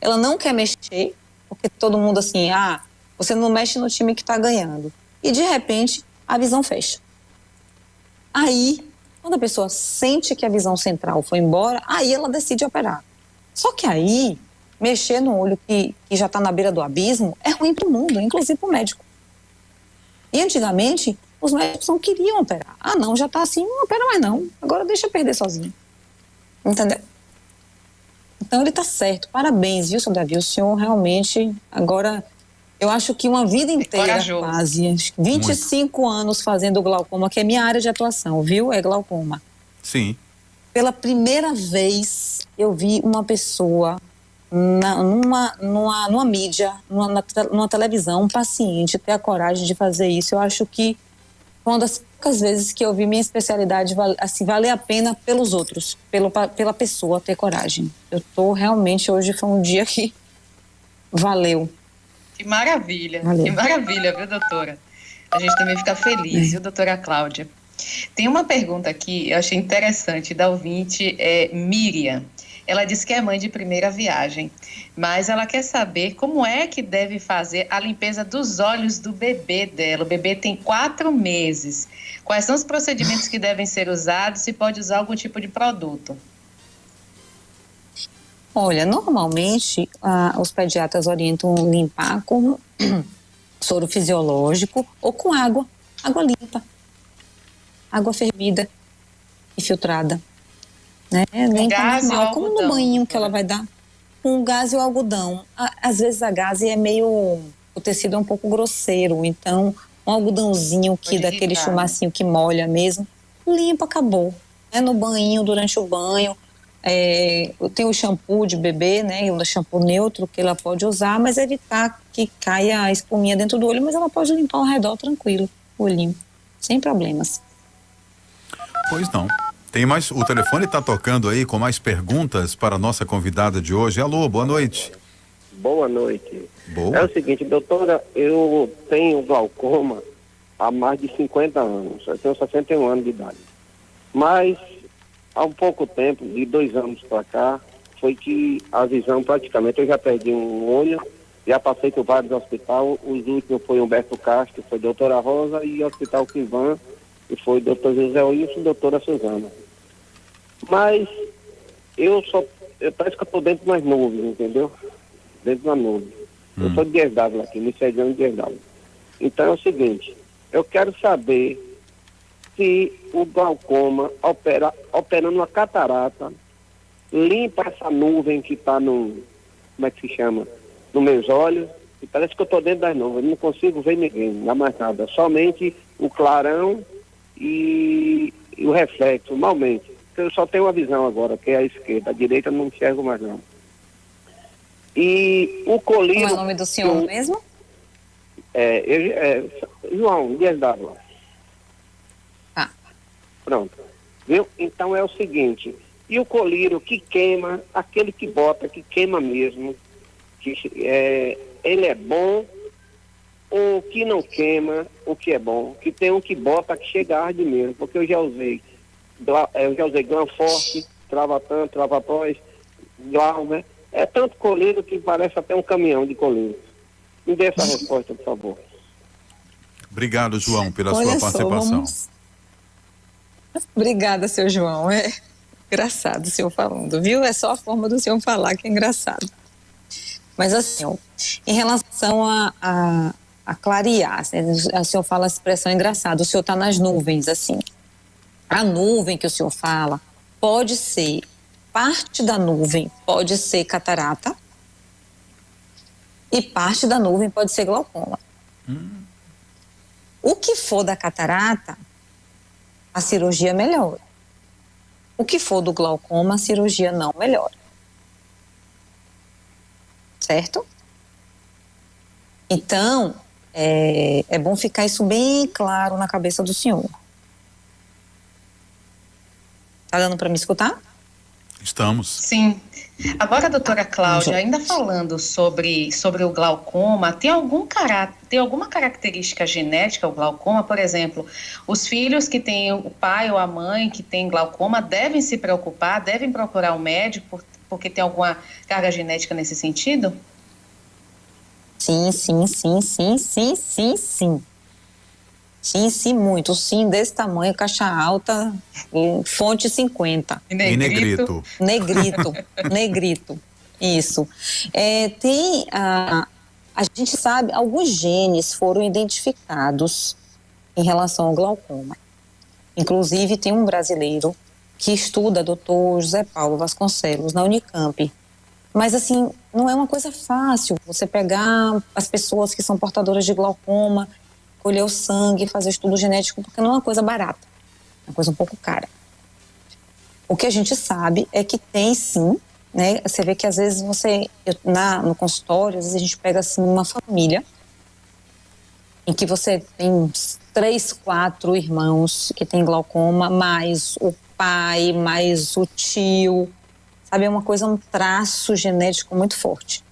ela não quer mexer, porque todo mundo assim, você não mexe no time que está ganhando. E de repente, a visão fecha. Aí, quando a pessoa sente que a visão central foi embora, aí ela decide operar. Só que aí, mexer no olho que já está na beira do abismo é ruim para o mundo, inclusive para o médico. E antigamente, os médicos não queriam operar. Não, já está assim, não opera mais não. Agora deixa perder sozinho. Entendeu? Então ele está certo. Parabéns, viu, seu Davi? O senhor realmente, agora, eu acho que uma vida inteira, quase, 25 anos fazendo glaucoma, que é minha área de atuação, viu? É glaucoma. Sim. Pela primeira vez, eu vi uma pessoa numa mídia, numa televisão, um paciente ter a coragem de fazer isso. Eu acho que uma das poucas vezes que eu vi minha especialidade assim, valer a pena pelos outros, pela pessoa ter coragem. Eu tô realmente, hoje foi um dia que valeu. Que maravilha, que maravilha, viu, doutora? A gente também fica feliz, viu, doutora Cláudia? Tem uma pergunta aqui, eu achei interessante, da ouvinte, Miriam. Ela disse que é mãe de primeira viagem, mas ela quer saber como é que deve fazer a limpeza dos olhos do bebê dela. O bebê tem 4 meses. Quais são os procedimentos que devem ser usados? Se pode usar algum tipo de produto? Olha, normalmente os pediatras orientam limpar com soro fisiológico ou com água limpa, água fervida e filtrada. Né? Limpa normal, como no banho que ela vai dar, com gás e o algodão. Às vezes a gase é meio, o tecido é um pouco grosseiro, então um algodãozinho que dá aquele chumacinho que molha mesmo, limpa, acabou. No banho, durante o banho, tem o shampoo de bebê, né? O shampoo neutro que ela pode usar, mas evitar que caia a espuminha dentro do olho, mas ela pode limpar ao redor tranquilo, o olhinho, sem problemas. Pois não. Tem mais, o telefone está tocando aí com mais perguntas para a nossa convidada de hoje. Alô, boa noite. Boa noite. Boa. É o seguinte, doutora, eu tenho glaucoma há mais de 50 anos. Eu tenho 61 anos de idade. Mas, há um pouco tempo, de 2 anos para cá, foi que a visão praticamente, eu já perdi um olho, já passei por vários hospitais. Os últimos foi Humberto Castro, foi doutora Rosa, e o Hospital Quivan, que foi doutor José Wilson e doutora Suzana. Mas parece que eu estou dentro das nuvens, entendeu? Dentro da nuvem. Eu sou de Dias d'Ávila aqui, me cediando de Dias d'Ávila. Então é o seguinte, eu quero saber se o glaucoma, operando uma catarata, limpa essa nuvem que está no, como é que se chama? Nos meus olhos, e parece que eu estou dentro das nuvens, não consigo ver ninguém, não mais nada, somente o clarão e o reflexo, normalmente. Eu só tenho uma visão agora, que é a esquerda, a direita eu não enxergo mais não. E o colírio... Como é o nome do senhor mesmo? João Dias d'Ávila. Ah. Pronto. Viu? Então é o seguinte, e o colírio que queima, aquele que bota, que queima mesmo, que ele é bom, ou que não queima, o que é bom, que tem um que bota que chega a arde mesmo, porque eu já usei Glanforte, Travatan, Travapós, Glauber, é tanto colírio que parece até um caminhão de colírio. Me dê essa resposta, por favor. Obrigado, João, pela sua participação. Obrigada, seu João. É engraçado o senhor falando, viu? É só a forma do senhor falar que é engraçado. Mas assim, ó, em relação a clarear, o senhor fala a expressão engraçada, o senhor está nas nuvens, assim. A nuvem que o senhor fala pode ser, parte da nuvem pode ser catarata e parte da nuvem pode ser glaucoma. O que for da catarata, a cirurgia melhora. O que for do glaucoma, a cirurgia não melhora. Certo? Então, é bom ficar isso bem claro na cabeça do senhor. Tá dando para me escutar? Estamos. Sim. Agora, doutora Cláudia, ainda falando sobre o glaucoma, tem alguma característica genética o glaucoma? Por exemplo, os filhos que têm o pai ou a mãe que tem glaucoma devem se preocupar, devem procurar um médico porque tem alguma carga genética nesse sentido? Sim. Sim, muito. Sim, desse tamanho, caixa alta, fonte 50. E negrito. Negrito. Isso. A gente sabe, alguns genes foram identificados em relação ao glaucoma. Inclusive, tem um brasileiro que estuda, doutor José Paulo Vasconcelos, na Unicamp. Mas assim, não é uma coisa fácil você pegar as pessoas que são portadoras de glaucoma, colher o sangue, fazer estudo genético, porque não é uma coisa barata, é uma coisa um pouco cara. O que a gente sabe é que tem sim, né? Você vê que às vezes no consultório, às vezes a gente pega assim uma família em que você tem 3, 4 irmãos que tem glaucoma, mais o pai, mais o tio, sabe? É uma coisa, um traço genético muito forte.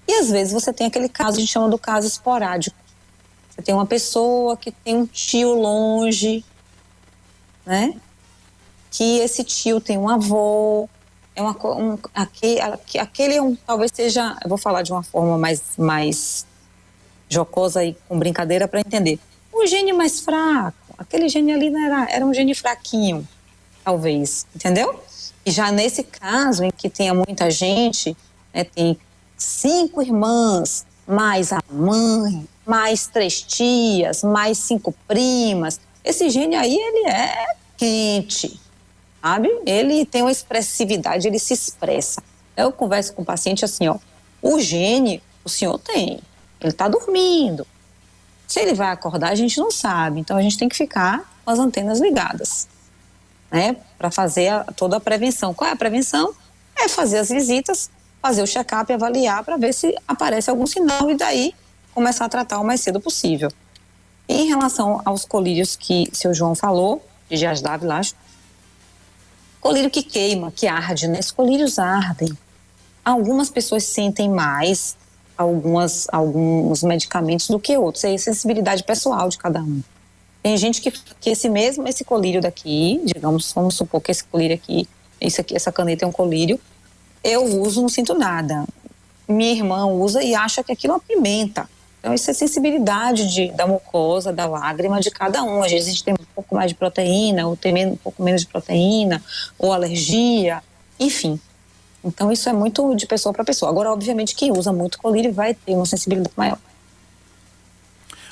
E às vezes você tem aquele caso, a gente chama do caso esporádico. Você tem uma pessoa que tem um tio longe, né? Que esse tio tem um avô, talvez seja, eu vou falar de uma forma mais jocosa e com brincadeira para entender. O gene mais fraco, aquele gene ali era um gene fraquinho, talvez, entendeu? E já nesse caso em que tenha muita gente, né, tem 5 irmãs, mais a mãe, mais 3 tias, mais 5 primas, esse gene aí, ele é quente, sabe? Ele tem uma expressividade, ele se expressa. Eu converso com o paciente assim, ó, o gene, o senhor tem, ele está dormindo. Se ele vai acordar, a gente não sabe. Então, a gente tem que ficar com as antenas ligadas, né? Para fazer toda a prevenção. Qual é a prevenção? É fazer as visitas, fazer o check-up e avaliar para ver se aparece algum sinal e daí começar a tratar o mais cedo possível. E em relação aos colírios que o seu João falou, de Dias Dávila, acho, colírio que queima, que arde, né? Os colírios ardem. Algumas pessoas sentem mais alguns medicamentos do que outros. É a sensibilidade pessoal de cada um. Tem gente que esse colírio daqui, digamos, vamos supor que esse colírio aqui, essa caneta é um colírio, eu uso, não sinto nada. Minha irmã usa e acha que aquilo é uma pimenta. Então, isso é sensibilidade da mucosa, da lágrima de cada um. Às vezes a gente tem um pouco mais de proteína, ou tem um pouco menos de proteína, ou alergia, enfim. Então, isso é muito de pessoa para pessoa. Agora, obviamente, quem usa muito colírio vai ter uma sensibilidade maior.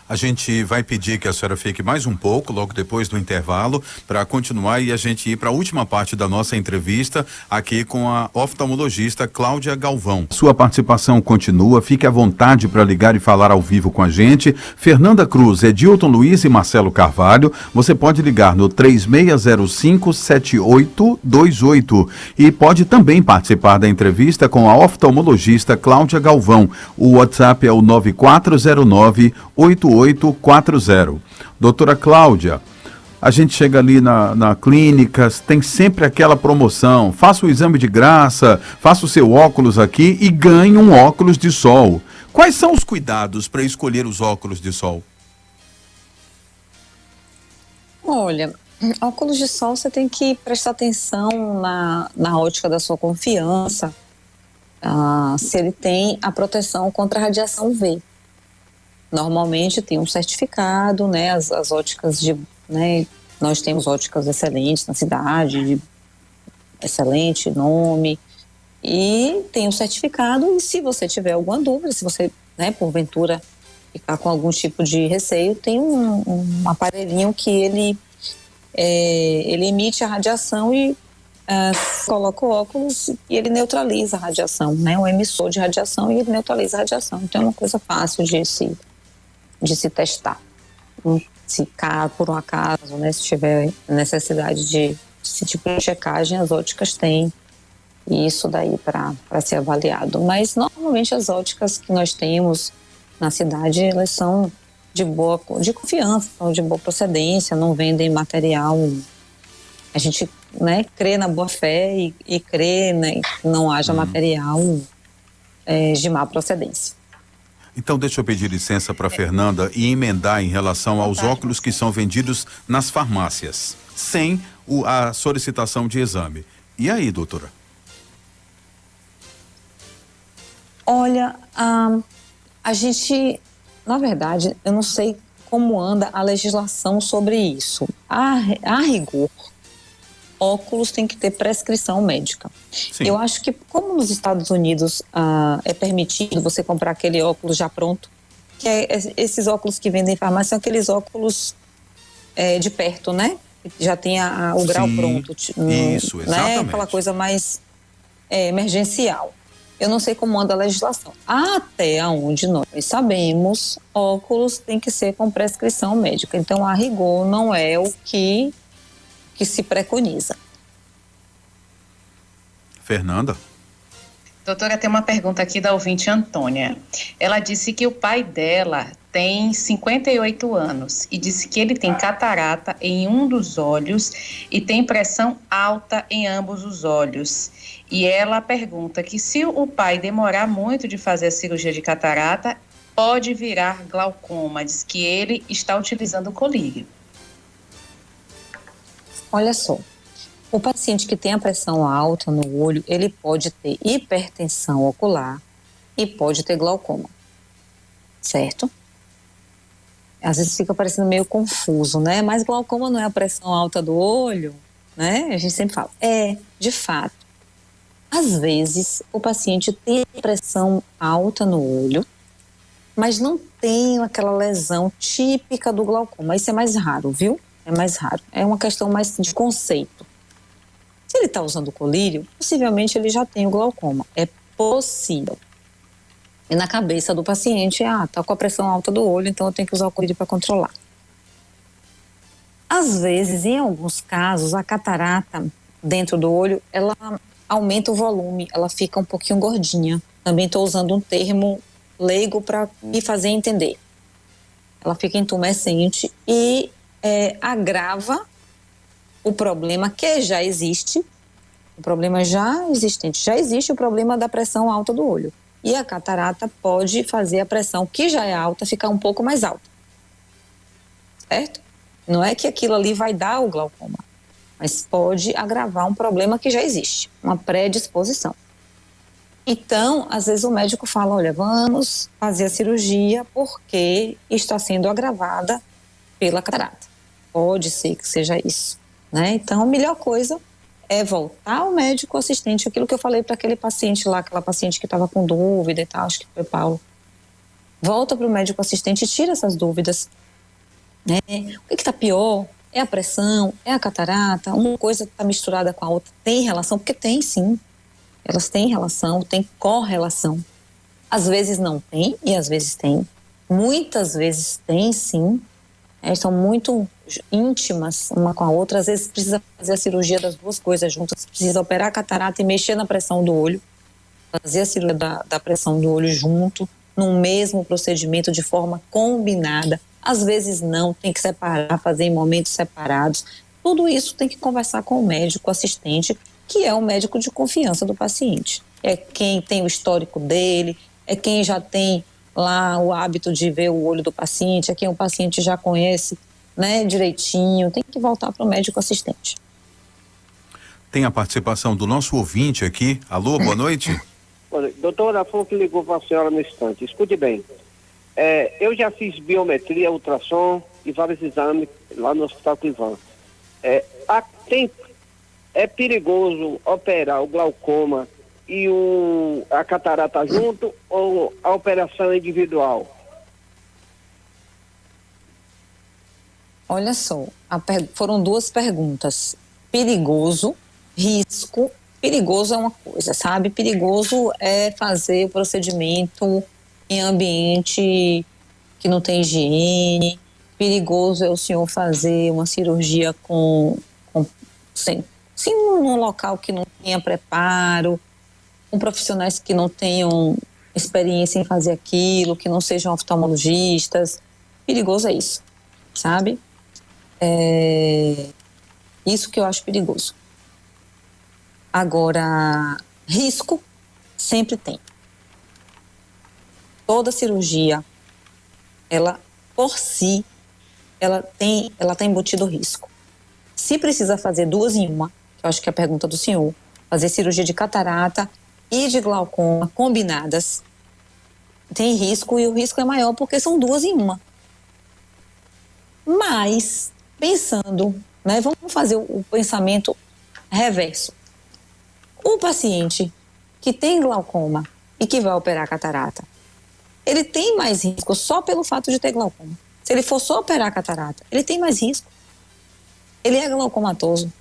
A gente vai pedir que a senhora fique mais um pouco, logo depois do intervalo, para continuar e a gente ir para a última parte da nossa entrevista aqui com a oftalmologista Cláudia Galvão. Sua participação continua, fique à vontade para ligar e falar ao vivo com a gente. Fernanda Cruz, Edilton Luiz e Marcelo Carvalho, você pode ligar no 3605-7828 e pode também participar da entrevista com a oftalmologista Cláudia Galvão. O WhatsApp é o 9409-8840. Doutora Cláudia, a gente chega ali na clínica, tem sempre aquela promoção, faça o exame de graça, faça o seu óculos aqui e ganhe um óculos de sol. Quais são os cuidados para escolher os óculos de sol? Olha, óculos de sol você tem que prestar atenção na ótica da sua confiança, se ele tem a proteção contra a radiação UV. Normalmente tem um certificado, né? As óticas né? Nós temos óticas excelentes na cidade, de excelente nome, e tem um certificado. E se você tiver alguma dúvida, se você, né, porventura ficar com algum tipo de receio, tem um aparelhinho que ele emite a radiação e coloca o óculos e ele neutraliza a radiação, né? Um emissor de radiação e ele neutraliza a radiação. Então é uma coisa fácil de se testar. Se por um acaso, né, se tiver necessidade de esse tipo de checagem, as óticas têm isso daí para ser avaliado. Mas normalmente as óticas que nós temos na cidade, elas são de confiança, são de boa procedência, não vendem material. A gente, né, crê na boa fé e crê, né, que não haja material de má procedência. Então, deixa eu pedir licença para Fernanda e emendar em relação aos óculos que são vendidos nas farmácias, sem a solicitação de exame. E aí, doutora? Olha, a gente, na verdade, eu não sei como anda a legislação sobre isso. A rigor, óculos tem que ter prescrição médica. Sim. Eu acho que, como nos Estados Unidos é permitido você comprar aquele óculos já pronto, que esses óculos que vendem em farmácia são aqueles óculos de perto, né? Já tem o grau pronto. Isso, exatamente. Né? Aquela coisa mais emergencial. Eu não sei como anda a legislação. Até onde nós sabemos, óculos tem que ser com prescrição médica. Então, a rigor, não é o que se preconiza. Fernanda? Doutora, tem uma pergunta aqui da ouvinte Antônia. Ela disse que o pai dela tem 58 anos e disse que ele tem catarata em um dos olhos e tem pressão alta em ambos os olhos. E ela pergunta que se o pai demorar muito de fazer a cirurgia de catarata, pode virar glaucoma. Diz que ele está utilizando o colírio. Olha só. O paciente que tem a pressão alta no olho, ele pode ter hipertensão ocular e pode ter glaucoma, certo? Às vezes fica parecendo meio confuso, né? Mas glaucoma não é a pressão alta do olho, né? A gente sempre fala. De fato. Às vezes o paciente tem pressão alta no olho, mas não tem aquela lesão típica do glaucoma. Isso é mais raro, viu? É mais raro. É uma questão mais de conceito. Se ele está usando o colírio, possivelmente ele já tem o glaucoma. É possível. E na cabeça do paciente, tá com a pressão alta do olho, então eu tenho que usar o colírio para controlar. Às vezes, em alguns casos, a catarata dentro do olho, ela aumenta o volume, ela fica um pouquinho gordinha. Também estou usando um termo leigo para me fazer entender. Ela fica entumescente e agrava o problema que já existe, o problema já existente. Já existe o problema da pressão alta do olho. E a catarata pode fazer a pressão que já é alta ficar um pouco mais alta. Certo? Não é que aquilo ali vai dar o glaucoma, mas pode agravar um problema que já existe, uma predisposição. Então, às vezes o médico fala, olha, vamos fazer a cirurgia porque está sendo agravada pela catarata. Pode ser que seja isso, né? Então, a melhor coisa é voltar ao médico assistente, aquilo que eu falei para aquele paciente lá, aquela paciente que estava com dúvida e tal, acho que foi Paulo. Volta para o médico assistente e tira essas dúvidas. Né? O que está pior? É a pressão? É a catarata? Uma coisa está misturada com a outra. Tem relação? Porque tem, sim. Elas têm relação, tem correlação. Às vezes não tem e às vezes tem. Muitas vezes tem, sim. São muito íntimas uma com a outra. Às vezes precisa fazer a cirurgia das duas coisas juntas. Precisa operar a catarata e mexer na pressão do olho. Fazer a cirurgia da pressão do olho junto, no mesmo procedimento, de forma combinada. Às vezes não, tem que separar, fazer em momentos separados. Tudo isso tem que conversar com o médico assistente, que é o médico de confiança do paciente. É quem tem o histórico dele, é quem já tem lá o hábito de ver o olho do paciente, é quem o paciente já conhece, né, direitinho. Tem que voltar para o médico assistente. Tem a participação do nosso ouvinte aqui. Alô, boa noite. Doutora, foi que ligou para a senhora no instante. Escute bem. Eu já fiz biometria, ultrassom e vários exames lá no Hospital Clivan. É perigoso operar o glaucoma e a catarata junto ou a operação individual? Olha só, foram duas perguntas. Perigoso, risco. Perigoso é uma coisa, sabe? Perigoso é fazer o procedimento em ambiente que não tem higiene. Perigoso é o senhor fazer uma cirurgia sem num local que não tenha preparo, com profissionais que não tenham experiência em fazer aquilo, que não sejam oftalmologistas. Perigoso é isso, sabe? Isso que eu acho perigoso. Agora, risco sempre tem. Toda cirurgia, ela por si, ela tá embutido risco. Se precisa fazer duas em uma, que eu acho que é a pergunta do senhor, fazer cirurgia de catarata e de glaucoma combinadas, tem risco, e o risco é maior porque são duas em uma. Mas, pensando, né, vamos fazer o pensamento reverso. O paciente que tem glaucoma e que vai operar a catarata, ele tem mais risco só pelo fato de ter glaucoma. Se ele for só operar a catarata, ele tem mais risco. Ele é glaucomatoso.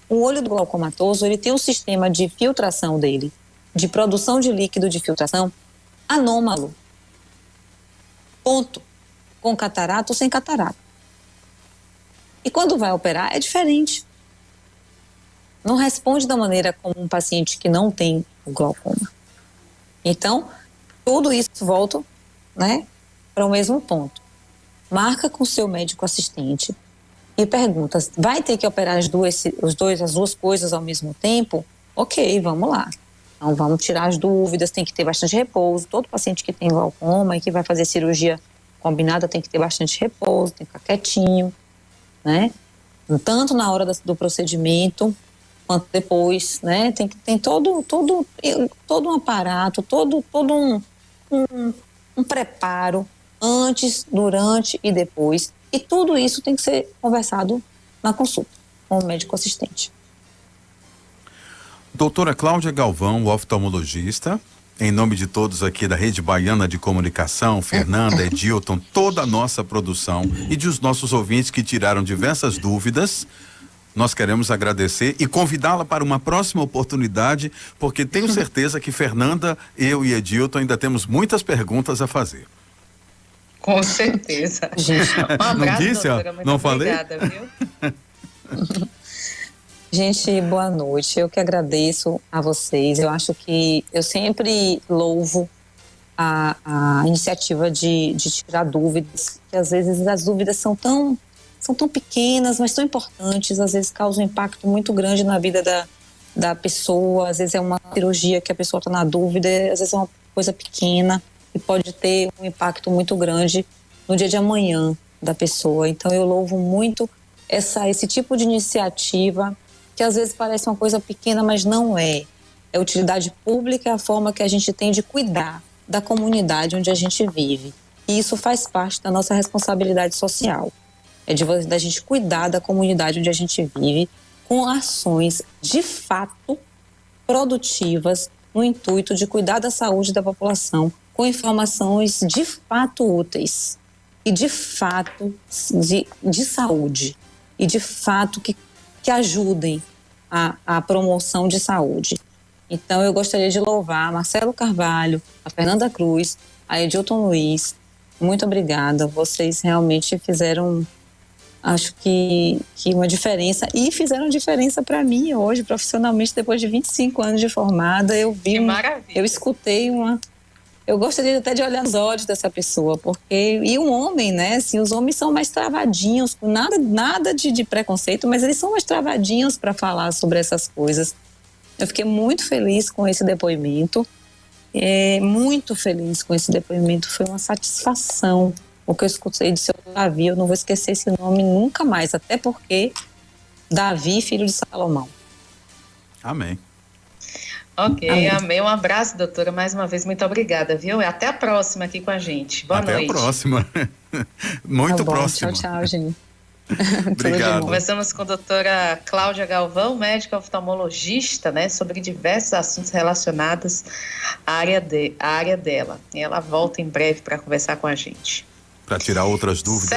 O olho do glaucomatoso, ele tem um sistema de filtração dele de produção de líquido de filtração anômalo. Ponto. Com catarata ou sem catarata. E quando vai operar, é diferente. Não responde da maneira como um paciente que não tem o glaucoma. Então, tudo isso volta, né, para o mesmo ponto. Marca com o seu médico assistente e pergunta, vai ter que operar as duas coisas ao mesmo tempo? Ok, vamos lá. Então, vamos tirar as dúvidas, tem que ter bastante repouso. Todo paciente que tem glaucoma e que vai fazer cirurgia combinada tem que ter bastante repouso, tem que ficar quietinho, né? Tanto na hora do procedimento, quanto depois, né? Tem todo um aparato, todo um preparo antes, durante e depois. E tudo isso tem que ser conversado na consulta com o médico assistente. Doutora Cláudia Galvão, oftalmologista, em nome de todos aqui da Rede Baiana de Comunicação, Fernanda, Edilton, toda a nossa produção e dos nossos ouvintes que tiraram diversas dúvidas, nós queremos agradecer e convidá-la para uma próxima oportunidade, porque tenho certeza que Fernanda, eu e Edilton ainda temos muitas perguntas a fazer. Com certeza. Gente, um abraço, não disse, doutora, muito não obrigada, falei? Viu? Gente, boa noite. Eu que agradeço a vocês. Eu acho que eu sempre louvo a iniciativa de tirar dúvidas, que às vezes as dúvidas são tão pequenas, mas tão importantes, às vezes causam um impacto muito grande na vida da pessoa, às vezes é uma cirurgia que a pessoa está na dúvida, às vezes é uma coisa pequena e pode ter um impacto muito grande no dia de amanhã da pessoa. Então eu louvo muito esse tipo de iniciativa, que às vezes parece uma coisa pequena, mas não é. É utilidade pública, é a forma que a gente tem de cuidar da comunidade onde a gente vive. E isso faz parte da nossa responsabilidade social. É da gente cuidar da comunidade onde a gente vive com ações de fato produtivas no intuito de cuidar da saúde da população, com informações de fato úteis e de fato de saúde e de fato que ajudem a promoção de saúde. Então eu gostaria de louvar a Marcelo Carvalho, a Fernanda Cruz, a Edilton Luiz. Muito obrigada, vocês realmente fizeram, acho que uma diferença, e fizeram diferença para mim hoje, profissionalmente, depois de 25 anos de formada. Eu vi, eu escutei eu gostaria até de olhar nos olhos dessa pessoa, porque, e um homem, né, assim, os homens são mais travadinhos, com nada de preconceito, mas eles são mais travadinhos para falar sobre essas coisas. Eu fiquei muito feliz com esse depoimento, muito feliz com esse depoimento, foi uma satisfação o que eu escutei de seu Davi. Eu não vou esquecer esse nome nunca mais, até porque Davi, filho de Salomão. Amém. Ok, amém. Um abraço, doutora, mais uma vez, muito obrigada, viu? E até a próxima aqui com a gente. Boa noite. Até a próxima. Muito bom, próxima. Tchau, gente. Obrigado. Conversamos com a doutora Cláudia Galvão, médica oftalmologista, né, sobre diversos assuntos relacionados à área dela. E ela volta em breve para conversar com a gente. Para tirar outras dúvidas.